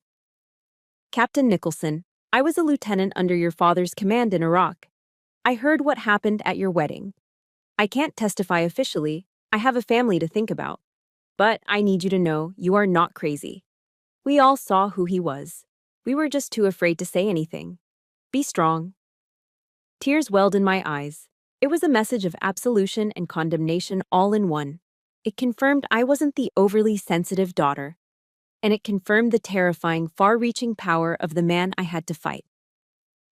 Captain Nicholson, I was a lieutenant under your father's command in Iraq. I heard what happened at your wedding. I can't testify officially. I have a family to think about. But I need you to know you are not crazy. We all saw who he was. We were just too afraid to say anything. Be strong. Tears welled in my eyes. It was a message of absolution and condemnation all in one. It confirmed I wasn't the overly sensitive daughter. And it confirmed the terrifying, far-reaching power of the man I had to fight.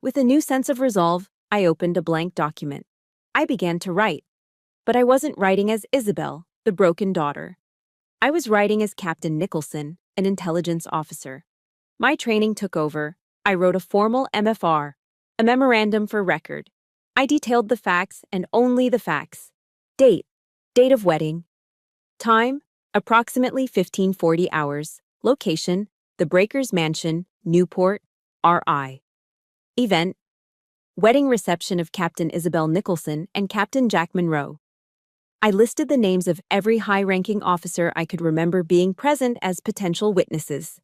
With a new sense of resolve, I opened a blank document. I began to write. But I wasn't writing as Isabel, the broken daughter. I was writing as Captain Nicholson, an intelligence officer. My training took over. I wrote a formal MFR, a memorandum for record. I detailed the facts and only the facts. Date of wedding. Time, approximately 1540 hours. Location, the Breakers Mansion, Newport, RI. Event, wedding reception of Captain Isabel Nicholson and Captain Jack Monroe. I listed the names of every high-ranking officer I could remember being present as potential witnesses.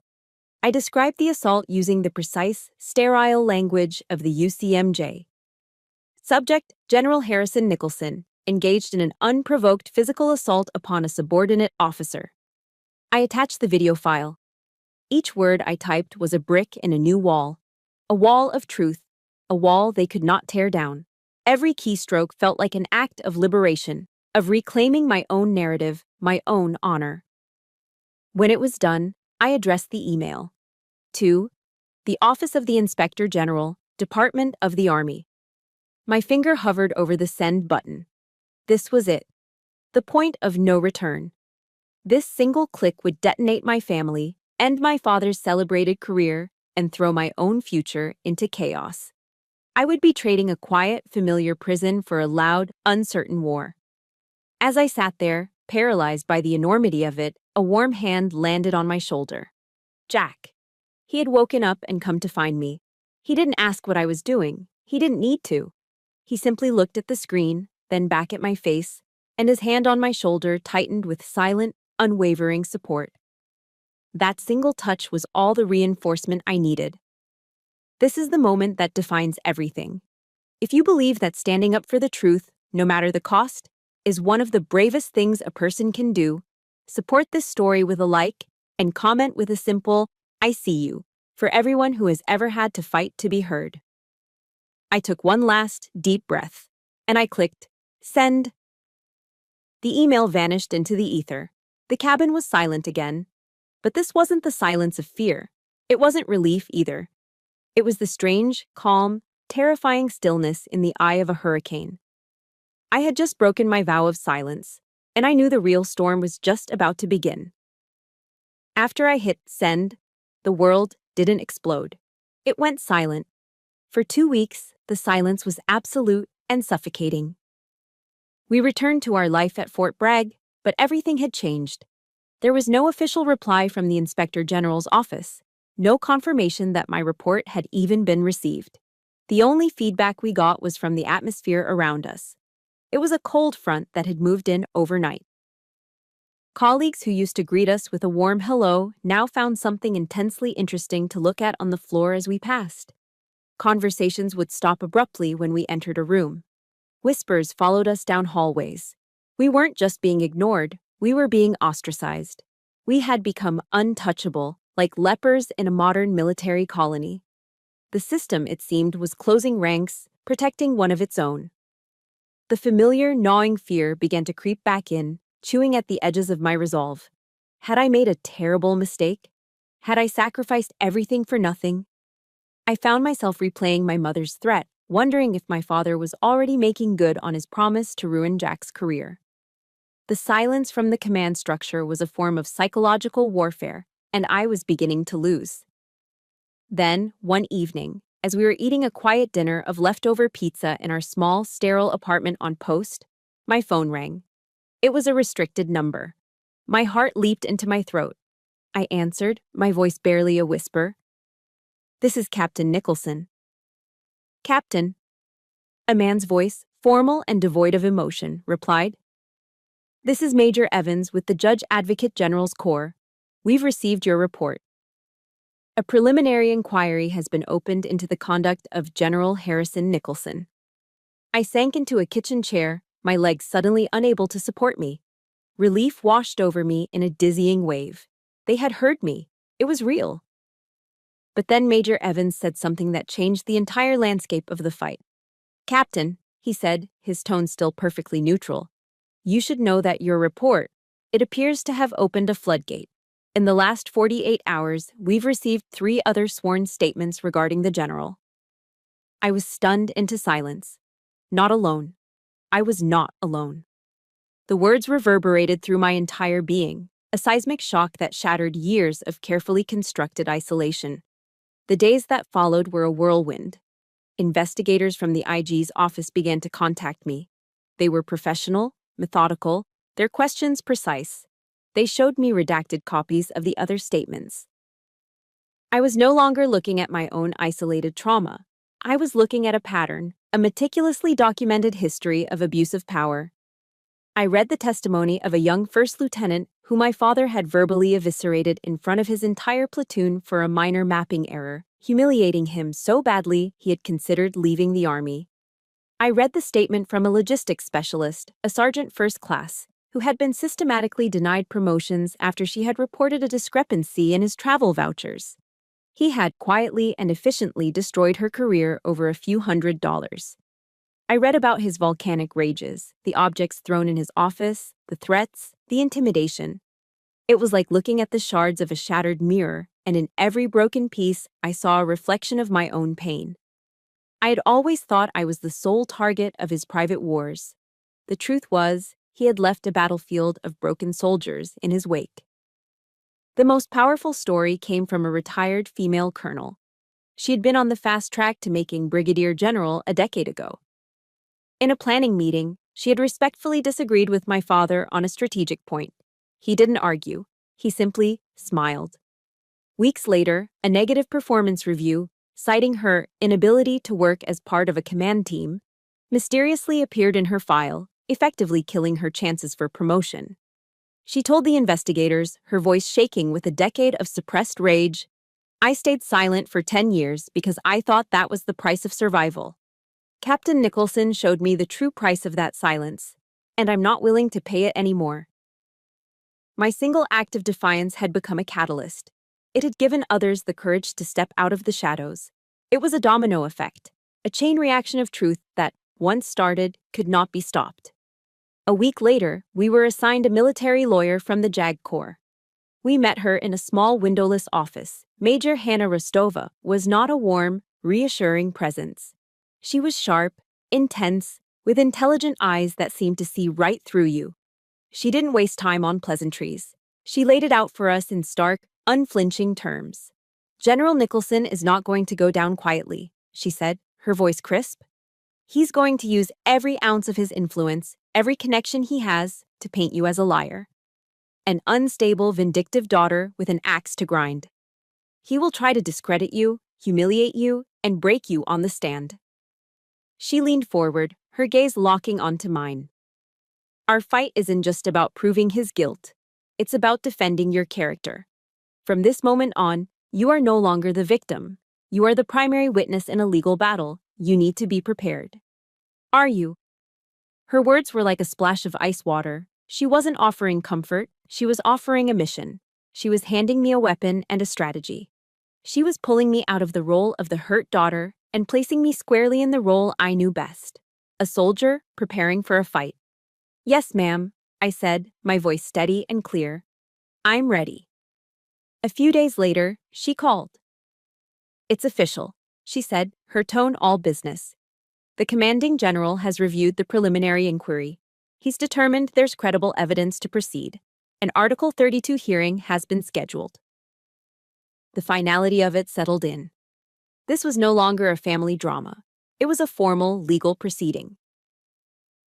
I described the assault using the precise, sterile language of the UCMJ. Subject, General Harrison Nicholson, engaged in an unprovoked physical assault upon a subordinate officer. I attached the video file. Each word I typed was a brick in a new wall. A wall of truth, a wall they could not tear down. Every keystroke felt like an act of liberation, of reclaiming my own narrative, my own honor. When it was done, I addressed the email. To the Office of the Inspector General, Department of the Army. My finger hovered over the send button. This was it. The point of no return. This single click would detonate my family, end my father's celebrated career, and throw my own future into chaos. I would be trading a quiet, familiar prison for a loud, uncertain war. As I sat there, paralyzed by the enormity of it, a warm hand landed on my shoulder. Jack. He had woken up and come to find me. He didn't ask what I was doing. He didn't need to. He simply looked at the screen, then back at my face, and his hand on my shoulder tightened with silent, unwavering support. That single touch was all the reinforcement I needed. This is the moment that defines everything. If you believe that standing up for the truth, no matter the cost, is one of the bravest things a person can do, support this story with a like and comment with a simple, "I see you," for everyone who has ever had to fight to be heard. I took one last, deep breath, and I clicked, send. The email vanished into the ether. The cabin was silent again. But this wasn't the silence of fear. It wasn't relief either. It was the strange, calm, terrifying stillness in the eye of a hurricane. I had just broken my vow of silence, and I knew the real storm was just about to begin. After I hit send, the world didn't explode. It went silent. For 2 weeks, the silence was absolute and suffocating. We returned to our life at Fort Bragg, but everything had changed. There was no official reply from the Inspector General's office, no confirmation that my report had even been received. The only feedback we got was from the atmosphere around us. It was a cold front that had moved in overnight. Colleagues who used to greet us with a warm hello now found something intensely interesting to look at on the floor as we passed. Conversations would stop abruptly when we entered a room. Whispers followed us down hallways. We weren't just being ignored, we were being ostracized. We had become untouchable, like lepers in a modern military colony. The system, it seemed, was closing ranks, protecting one of its own. The familiar, gnawing fear began to creep back in, chewing at the edges of my resolve. Had I made a terrible mistake? Had I sacrificed everything for nothing? I found myself replaying my mother's threat, wondering if my father was already making good on his promise to ruin Jack's career. The silence from the command structure was a form of psychological warfare, and I was beginning to lose. Then, one evening, as we were eating a quiet dinner of leftover pizza in our small, sterile apartment on Post, my phone rang. It was a restricted number. My heart leaped into my throat. I answered, my voice barely a whisper. "This is Captain Nicholson." "Captain." A man's voice, formal and devoid of emotion, replied. "This is Major Evans with the Judge Advocate General's Corps. We've received your report. A preliminary inquiry has been opened into the conduct of General Harrison Nicholson." I sank into a kitchen chair, my legs suddenly unable to support me. Relief washed over me in a dizzying wave. They had heard me. It was real. But then Major Evans said something that changed the entire landscape of the fight. "Captain," he said, his tone still perfectly neutral, "you should know that your report, it appears to have opened a floodgate. In the last 48 hours, we've received 3 other sworn statements regarding the general." I was stunned into silence. Not alone. I was not alone. The words reverberated through my entire being, a seismic shock that shattered years of carefully constructed isolation. The days that followed were a whirlwind. Investigators from the IG's office began to contact me. They were professional, methodical, their questions precise. They showed me redacted copies of the other statements. I was no longer looking at my own isolated trauma. I was looking at a pattern, a meticulously documented history of abuse of power. I read the testimony of a young first lieutenant who my father had verbally eviscerated in front of his entire platoon for a minor mapping error, humiliating him so badly he had considered leaving the army. I read the statement from a logistics specialist, a sergeant first class, who had been systematically denied promotions after she had reported a discrepancy in his travel vouchers. He had quietly and efficiently destroyed her career over a few $100s. I read about his volcanic rages, the objects thrown in his office, the threats, the intimidation. It was like looking at the shards of a shattered mirror, and in every broken piece, I saw a reflection of my own pain. I had always thought I was the sole target of his private wars. The truth was, he had left a battlefield of broken soldiers in his wake. The most powerful story came from a retired female colonel. She had been on the fast track to making brigadier general a decade ago. In a planning meeting, she had respectfully disagreed with my father on a strategic point. He didn't argue. He simply smiled. Weeks later, a negative performance review, citing her inability to work as part of a command team, mysteriously appeared in her file, effectively killing her chances for promotion. She told the investigators, her voice shaking with a decade of suppressed rage, "I stayed silent for 10 years because I thought that was the price of survival. Captain Nicholson showed me the true price of that silence, and I'm not willing to pay it anymore." My single act of defiance had become a catalyst. It had given others the courage to step out of the shadows. It was a domino effect, a chain reaction of truth that, once started, could not be stopped. A week later, we were assigned a military lawyer from the JAG Corps. We met her in a small windowless office. Major Hannah Rostova was not a warm, reassuring presence. She was sharp, intense, with intelligent eyes that seemed to see right through you. She didn't waste time on pleasantries. She laid it out for us in stark, unflinching terms. "General Nicholson is not going to go down quietly," she said, her voice crisp. "He's going to use every ounce of his influence, every connection he has, to paint you as a liar. An unstable, vindictive daughter with an axe to grind. He will try to discredit you, humiliate you, and break you on the stand." She leaned forward, her gaze locking onto mine. "Our fight isn't just about proving his guilt. It's about defending your character. From this moment on, you are no longer the victim. You are the primary witness in a legal battle. You need to be prepared. Are you?" Her words were like a splash of ice water. She wasn't offering comfort, she was offering a mission. She was handing me a weapon and a strategy. She was pulling me out of the role of the hurt daughter and placing me squarely in the role I knew best. A soldier preparing for a fight. "Yes, ma'am," I said, my voice steady and clear. "I'm ready." A few days later, she called. "It's official," she said, her tone all business. "The commanding general has reviewed the preliminary inquiry. He's determined there's credible evidence to proceed. An Article 32 hearing has been scheduled." The finality of it settled in. This was no longer a family drama. It was a formal, legal proceeding.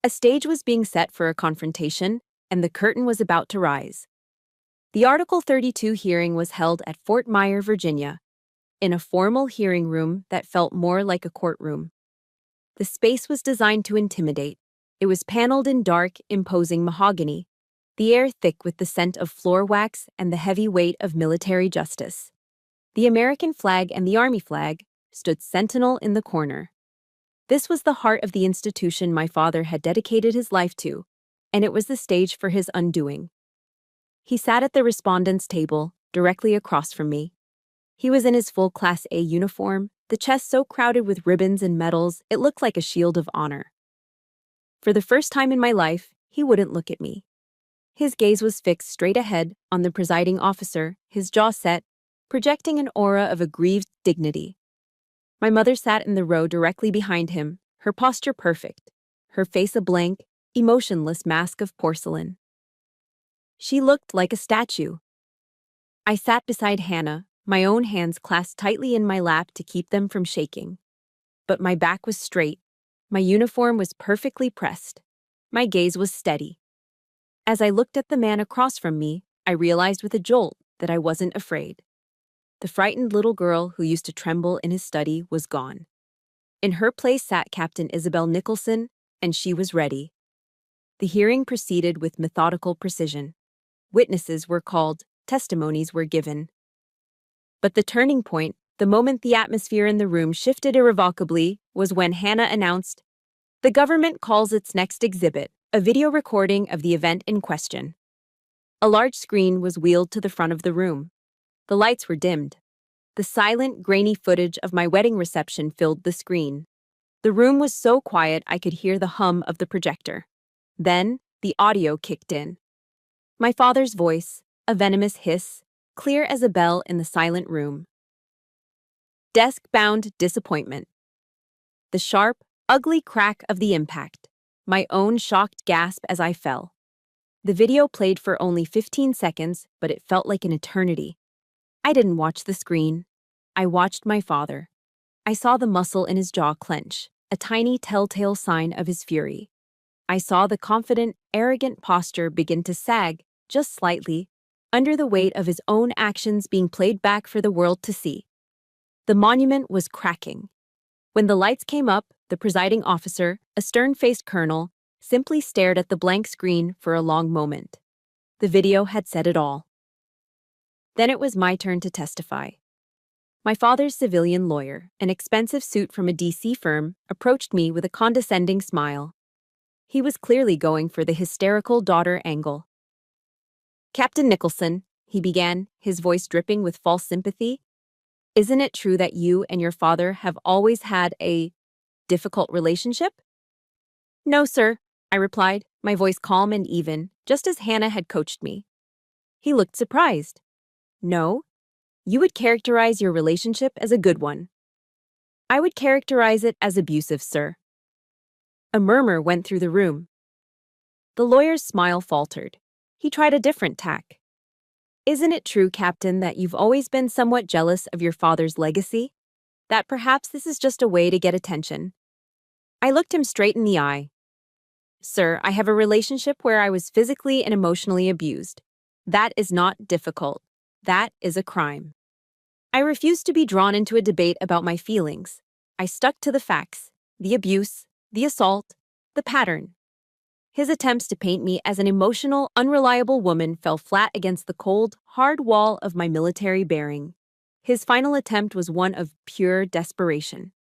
A stage was being set for a confrontation, and the curtain was about to rise. The Article 32 hearing was held at Fort Myer, Virginia, in a formal hearing room that felt more like a courtroom. The space was designed to intimidate. It was paneled in dark, imposing mahogany, the air thick with the scent of floor wax and the heavy weight of military justice. The American flag and the Army flag stood sentinel in the corner. This was the heart of the institution my father had dedicated his life to, and it was the stage for his undoing. He sat at the respondents' table, directly across from me. He was in his full Class A uniform, the chest so crowded with ribbons and medals it looked like a shield of honor. For the first time in my life, he wouldn't look at me. His gaze was fixed straight ahead on the presiding officer, his jaw set, projecting an aura of aggrieved dignity. My mother sat in the row directly behind him, her posture perfect, her face a blank, emotionless mask of porcelain. She looked like a statue. I sat beside Hannah, my own hands clasped tightly in my lap to keep them from shaking. But my back was straight, my uniform was perfectly pressed, my gaze was steady. As I looked at the man across from me, I realized with a jolt that I wasn't afraid. The frightened little girl who used to tremble in his study was gone. In her place sat Captain Isabel Nicholson, and she was ready. The hearing proceeded with methodical precision. Witnesses were called, testimonies were given. But the turning point, the moment the atmosphere in the room shifted irrevocably, was when Hannah announced, The government calls its next exhibit a video recording of the event in question. A large screen was wheeled to the front of the room. The lights were dimmed. The silent, grainy footage of my wedding reception filled the screen. The room was so quiet I could hear the hum of the projector. Then, the audio kicked in. My father's voice, a venomous hiss, clear as a bell in the silent room. Desk-bound disappointment. The sharp, ugly crack of the impact. My own shocked gasp as I fell. The video played for only 15 seconds, but it felt like an eternity. I didn't watch the screen. I watched my father. I saw the muscle in his jaw clench, a tiny telltale sign of his fury. I saw the confident, arrogant posture begin to sag, just slightly, under the weight of his own actions being played back for the world to see. The monument was cracking. When the lights came up, the presiding officer, a stern-faced colonel, simply stared at the blank screen for a long moment. The video had said it all. Then it was my turn to testify. My father's civilian lawyer, an expensive suit from a DC firm, approached me with a condescending smile. He was clearly going for the hysterical daughter angle. "Captain Nicholson," he began, his voice dripping with false sympathy, "isn't it true that you and your father have always had a difficult relationship?" "No, sir," I replied, my voice calm and even, just as Hannah had coached me. He looked surprised. "No? You would characterize your relationship as a good one." "I would characterize it as abusive, sir." A murmur went through the room. The lawyer's smile faltered. He tried a different tack. "Isn't it true, Captain, that you've always been somewhat jealous of your father's legacy? That perhaps this is just a way to get attention?" I looked him straight in the eye. "Sir, I have a relationship where I was physically and emotionally abused. That is not difficult. That is a crime." I refused to be drawn into a debate about my feelings. I stuck to the facts, the abuse, the assault, the pattern. His attempts to paint me as an emotional, unreliable woman fell flat against the cold, hard wall of my military bearing. His final attempt was one of pure desperation.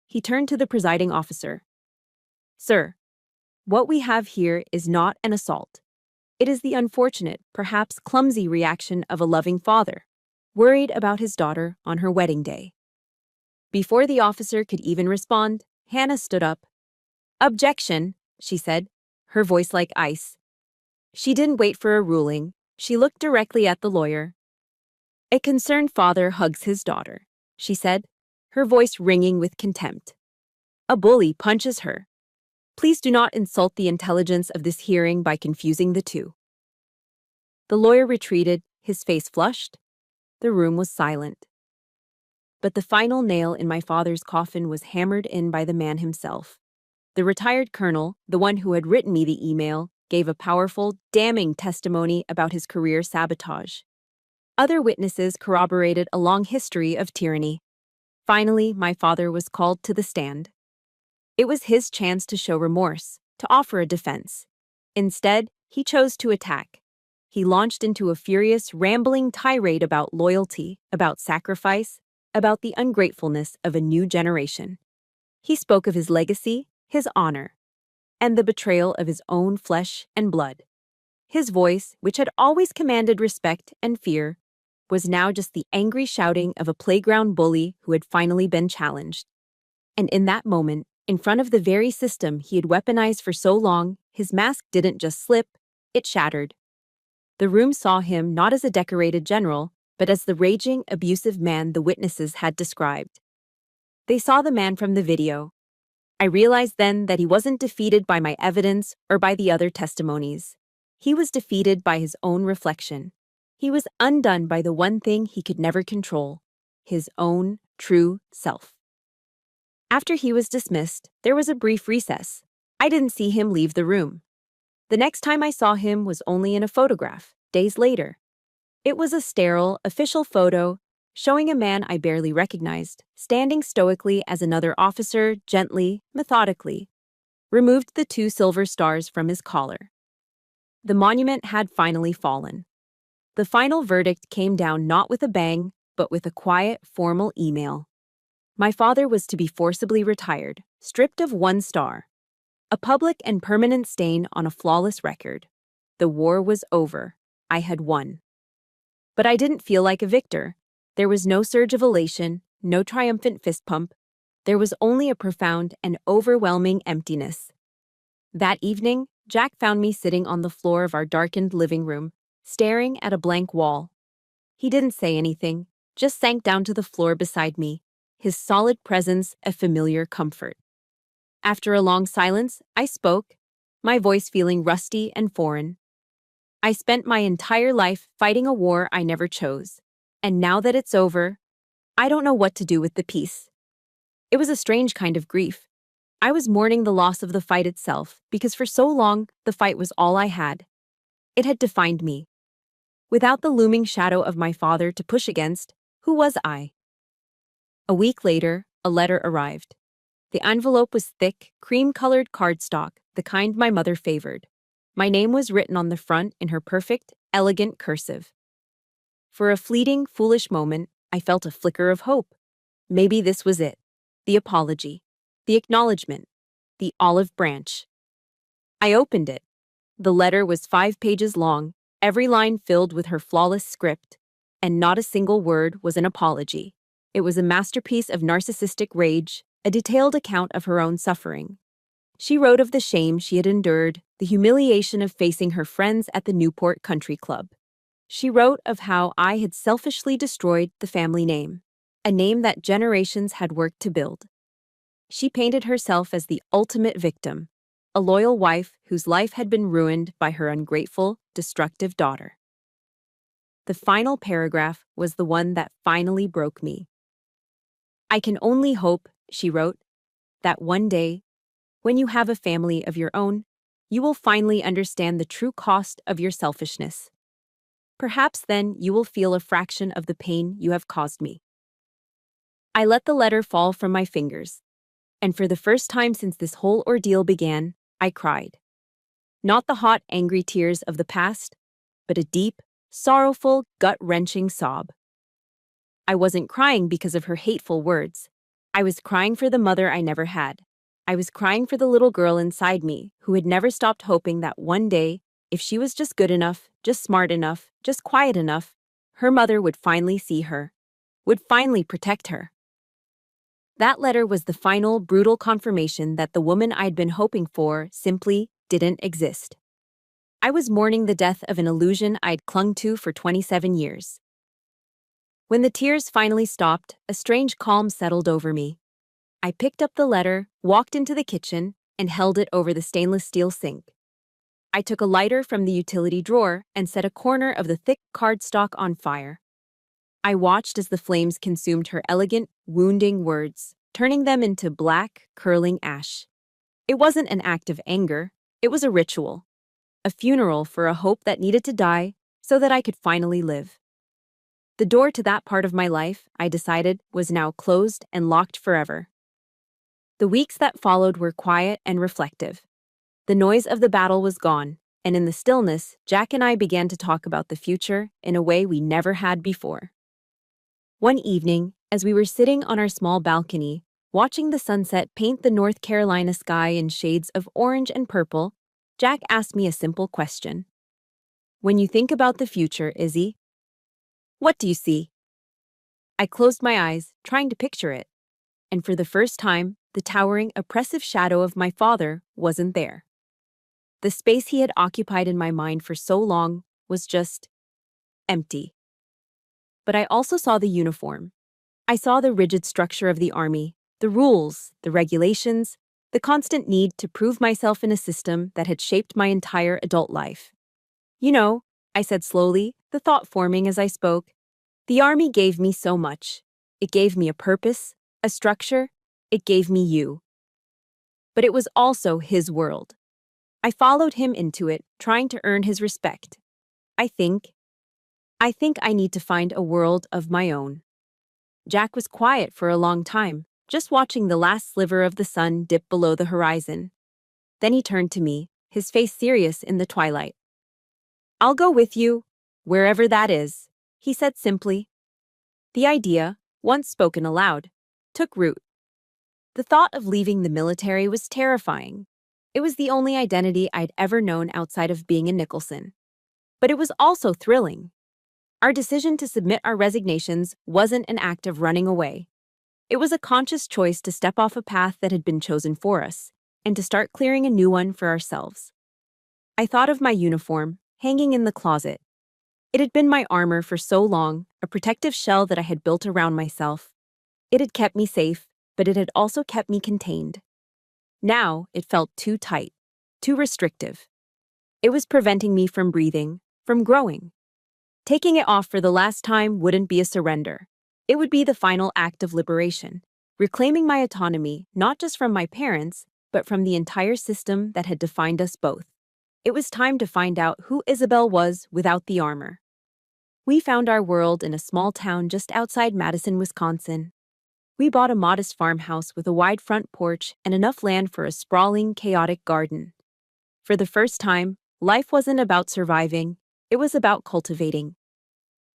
He turned to the presiding officer. "Sir, what we have here is not an assault. It is the unfortunate, perhaps clumsy reaction of a loving father, worried about his daughter on her wedding day." Before the officer could even respond, Hannah stood up. "Objection," she said, her voice like ice. She didn't wait for a ruling. She looked directly at the lawyer. "A concerned father hugs his daughter," she said, her voice ringing with contempt. "A bully punches her. Please do not insult the intelligence of this hearing by confusing the two." The lawyer retreated, his face flushed. The room was silent. But the final nail in my father's coffin was hammered in by the man himself. The retired colonel, the one who had written me the email, gave a powerful, damning testimony about his career sabotage. Other witnesses corroborated a long history of tyranny. Finally, my father was called to the stand. It was his chance to show remorse, to offer a defense. Instead, he chose to attack. He launched into a furious, rambling tirade about loyalty, about sacrifice, about the ungratefulness of a new generation. He spoke of his legacy, his honor, and the betrayal of his own flesh and blood. His voice, which had always commanded respect and fear, was now just the angry shouting of a playground bully who had finally been challenged. And in that moment, in front of the very system he had weaponized for so long, his mask didn't just slip, it shattered. The room saw him not as a decorated general, but as the raging, abusive man the witnesses had described. They saw the man from the video. I realized then that he wasn't defeated by my evidence or by the other testimonies. He was defeated by his own reflection. He was undone by the one thing he could never control, his own true self. After he was dismissed, there was a brief recess. I didn't see him leave the room. The next time I saw him was only in a photograph, days later. It was a sterile, official photo showing a man I barely recognized, standing stoically as another officer gently, methodically, removed the 2 silver stars from his collar. The monument had finally fallen. The final verdict came down not with a bang, but with a quiet, formal email. My father was to be forcibly retired, stripped of 1 star. A public and permanent stain on a flawless record. The war was over. I had won. But I didn't feel like a victor. There was no surge of elation, no triumphant fist pump. There was only a profound and overwhelming emptiness. That evening, Jack found me sitting on the floor of our darkened living room, staring at a blank wall. He didn't say anything, just sank down to the floor beside me, his solid presence a familiar comfort. After a long silence, I spoke, my voice feeling rusty and foreign. I spent my entire life fighting a war I never chose, and now that it's over, I don't know what to do with the peace. It was a strange kind of grief. I was mourning the loss of the fight itself because for so long, the fight was all I had. It had defined me. Without the looming shadow of my father to push against, who was I? A week later, a letter arrived. The envelope was thick, cream-colored cardstock, the kind my mother favored. My name was written on the front in her perfect, elegant cursive. For a fleeting, foolish moment, I felt a flicker of hope. Maybe this was it. The apology. The acknowledgement. The olive branch. I opened it. The letter was 5 pages long, every line filled with her flawless script, and not a single word was an apology. It was a masterpiece of narcissistic rage, a detailed account of her own suffering. She wrote of the shame she had endured, the humiliation of facing her friends at the Newport Country Club. She wrote of how I had selfishly destroyed the family name, a name that generations had worked to build. She painted herself as the ultimate victim, a loyal wife whose life had been ruined by her ungrateful, destructive daughter. The final paragraph was the one that finally broke me. I can only hope, she wrote, that one day, when you have a family of your own, you will finally understand the true cost of your selfishness. Perhaps then you will feel a fraction of the pain you have caused me. I let the letter fall from my fingers, and for the first time since this whole ordeal began, I cried. Not the hot, angry tears of the past, but a deep, sorrowful, gut-wrenching sob. I wasn't crying because of her hateful words. I was crying for the mother I never had. I was crying for the little girl inside me who had never stopped hoping that one day, if she was just good enough, just smart enough, just quiet enough, her mother would finally see her, would finally protect her. That letter was the final, brutal confirmation that the woman I'd been hoping for simply didn't exist. I was mourning the death of an illusion I'd clung to for 27 years. When the tears finally stopped, a strange calm settled over me. I picked up the letter, walked into the kitchen, and held it over the stainless steel sink. I took a lighter from the utility drawer and set a corner of the thick cardstock on fire. I watched as the flames consumed her elegant, wounding words, turning them into black, curling ash. It wasn't an act of anger, it was a ritual. A funeral for a hope that needed to die so that I could finally live. The door to that part of my life, I decided, was now closed and locked forever. The weeks that followed were quiet and reflective. The noise of the battle was gone, and in the stillness, Jack and I began to talk about the future in a way we never had before. One evening, as we were sitting on our small balcony, watching the sunset paint the North Carolina sky in shades of orange and purple, Jack asked me a simple question. When you think about the future, Izzy, what do you see? I closed my eyes, trying to picture it, and for the first time, the towering, oppressive shadow of my father wasn't there. The space he had occupied in my mind for so long was just empty. But I also saw the uniform. I saw the rigid structure of the army, the rules, the regulations, the constant need to prove myself in a system that had shaped my entire adult life. You know, I said slowly, the thought forming as I spoke, the army gave me so much. It gave me a purpose, a structure, it gave me you. But it was also his world. I followed him into it, trying to earn his respect. I think I need to find a world of my own. Jack was quiet for a long time, just watching the last sliver of the sun dip below the horizon. Then he turned to me, his face serious in the twilight. I'll go with you, wherever that is, he said simply. The idea, once spoken aloud, took root. The thought of leaving the military was terrifying. It was the only identity I'd ever known outside of being a Nicholson. But it was also thrilling. Our decision to submit our resignations wasn't an act of running away. It was a conscious choice to step off a path that had been chosen for us, and to start clearing a new one for ourselves. I thought of my uniform, hanging in the closet. It had been my armor for so long, a protective shell that I had built around myself. It had kept me safe, but it had also kept me contained. Now, it felt too tight, too restrictive. It was preventing me from breathing, from growing. Taking it off for the last time wouldn't be a surrender. It would be the final act of liberation, reclaiming my autonomy not just from my parents, but from the entire system that had defined us both. It was time to find out who Isabel was without the armor. We found our world in a small town just outside Madison, Wisconsin. We bought a modest farmhouse with a wide front porch and enough land for a sprawling, chaotic garden. For the first time, life wasn't about surviving, it was about cultivating.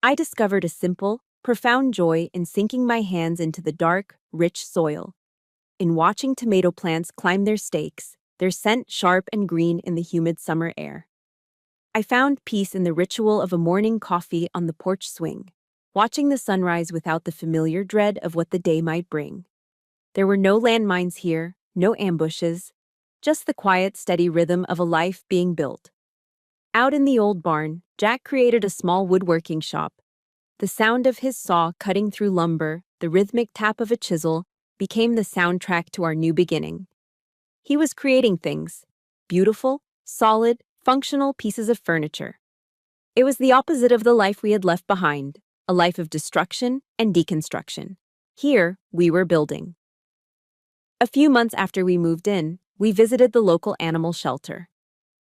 I discovered a simple, profound joy in sinking my hands into the dark, rich soil, in watching tomato plants climb their stakes, their scent sharp and green in the humid summer air. I found peace in the ritual of a morning coffee on the porch swing, watching the sunrise without the familiar dread of what the day might bring. There were no landmines here, no ambushes, just the quiet, steady rhythm of a life being built. Out in the old barn, Jack created a small woodworking shop. The sound of his saw cutting through lumber, the rhythmic tap of a chisel, became the soundtrack to our new beginning. He was creating things, beautiful, solid, functional pieces of furniture. It was the opposite of the life we had left behind, a life of destruction and deconstruction. Here, we were building. A few months after we moved in, we visited the local animal shelter.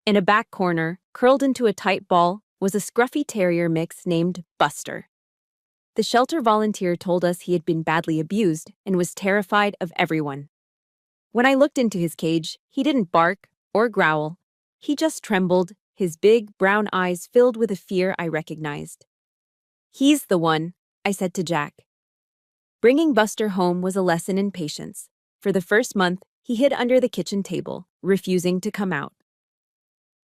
In a back corner, curled into a tight ball, was a scruffy terrier mix named Buster. The shelter volunteer told us he had been badly abused and was terrified of everyone. When I looked into his cage, he didn't bark or growl. He just trembled, his big, brown eyes filled with a fear I recognized. "He's the one," I said to Jack. Bringing Buster home was a lesson in patience. For the first month, he hid under the kitchen table, refusing to come out.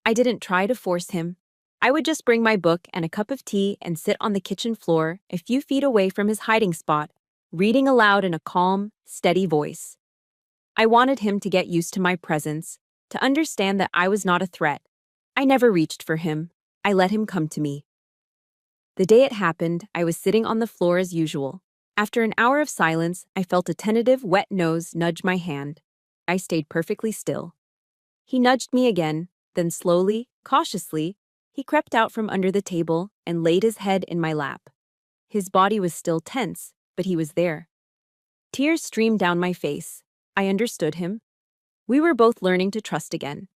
I didn't try to force him. I would just bring my book and a cup of tea and sit on the kitchen floor a few feet away from his hiding spot, reading aloud in a calm, steady voice. I wanted him to get used to my presence, to understand that I was not a threat. I never reached for him. I let him come to me. The day it happened, I was sitting on the floor as usual. After an hour of silence, I felt a tentative, wet nose nudge my hand. I stayed perfectly still. He nudged me again, then slowly, cautiously, he crept out from under the table and laid his head in my lap. His body was still tense, but he was there. Tears streamed down my face. I understood him. We were both learning to trust again.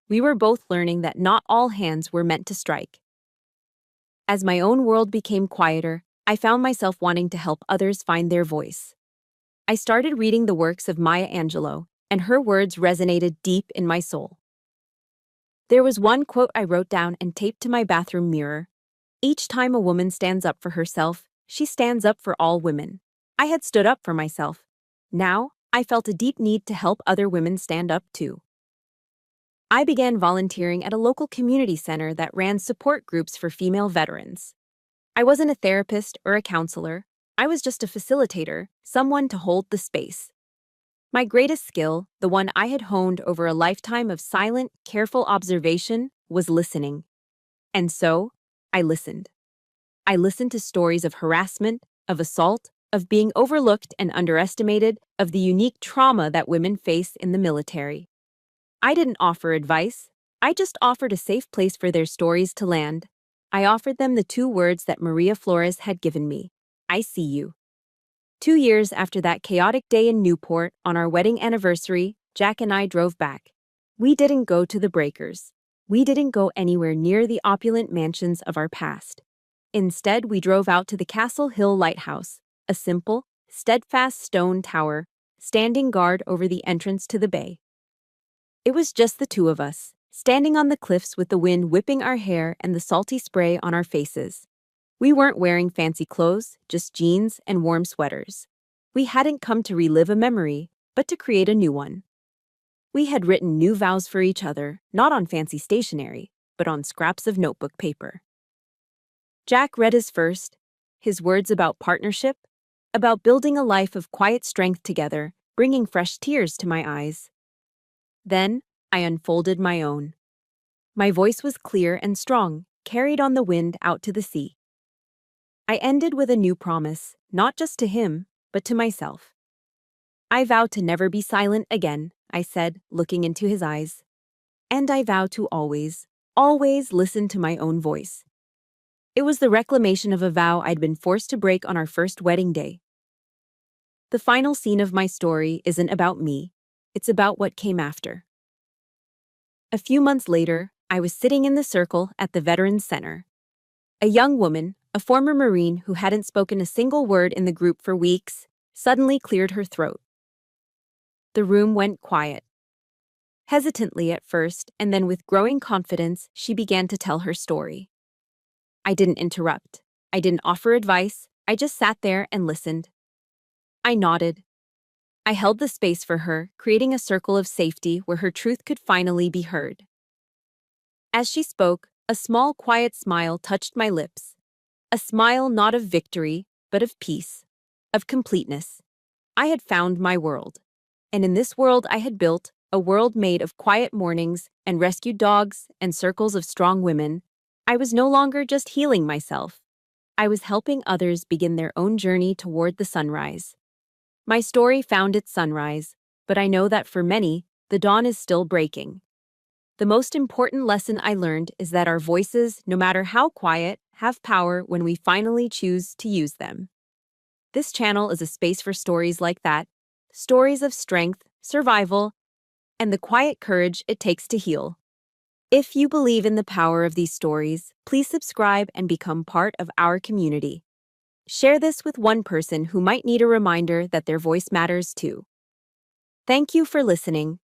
We were both learning that not all hands were meant to strike. As my own world became quieter, I found myself wanting to help others find their voice. I started reading the works of Maya Angelou, and her words resonated deep in my soul. There was one quote I wrote down and taped to my bathroom mirror. "Each time a woman stands up for herself, she stands up for all women." I had stood up for myself. Now, I felt a deep need to help other women stand up too. I began volunteering at a local community center that ran support groups for female veterans. I wasn't a therapist or a counselor. I was just a facilitator, someone to hold the space. My greatest skill, the one I had honed over a lifetime of silent, careful observation, was listening. And so, I listened. I listened to stories of harassment, of assault, of being overlooked and underestimated, of the unique trauma that women face in the military. I didn't offer advice. I just offered a safe place for their stories to land. I offered them the two words that Maria Flores had given me: "I see you." 2 years after that chaotic day in Newport, on our wedding anniversary, Jack and I drove back. We didn't go to the breakers. We didn't go anywhere near the opulent mansions of our past. Instead, we drove out to the Castle Hill Lighthouse, a simple, steadfast stone tower, standing guard over the entrance to the bay. It was just the two of us, standing on the cliffs with the wind whipping our hair and the salty spray on our faces. We weren't wearing fancy clothes, just jeans and warm sweaters. We hadn't come to relive a memory, but to create a new one. We had written new vows for each other, not on fancy stationery, but on scraps of notebook paper. Jack read his words about partnership, about building a life of quiet strength together, bringing fresh tears to my eyes. Then, I unfolded my own. My voice was clear and strong, carried on the wind out to the sea. I ended with a new promise, not just to him, but to myself. I vow to never be silent again, I said, looking into his eyes. And I vow to always, always listen to my own voice. It was the reclamation of a vow I'd been forced to break on our first wedding day. The final scene of my story isn't about me, it's about what came after. A few months later, I was sitting in the circle at the Veterans Center. A young woman, a former Marine who hadn't spoken a single word in the group for weeks, suddenly cleared her throat. The room went quiet. Hesitantly at first, and then with growing confidence, she began to tell her story. I didn't interrupt. I didn't offer advice. I just sat there and listened. I nodded. I held the space for her, creating a circle of safety where her truth could finally be heard. As she spoke, a small, quiet smile touched my lips. A smile not of victory, but of peace, of completeness. I had found my world. And in this world I had built, a world made of quiet mornings and rescued dogs and circles of strong women, I was no longer just healing myself. I was helping others begin their own journey toward the sunrise. My story found its sunrise, but I know that for many, the dawn is still breaking. The most important lesson I learned is that our voices, no matter how quiet, have power when we finally choose to use them. This channel is a space for stories like that, stories of strength, survival, and the quiet courage it takes to heal. If you believe in the power of these stories, please subscribe and become part of our community. Share this with one person who might need a reminder that their voice matters too. Thank you for listening.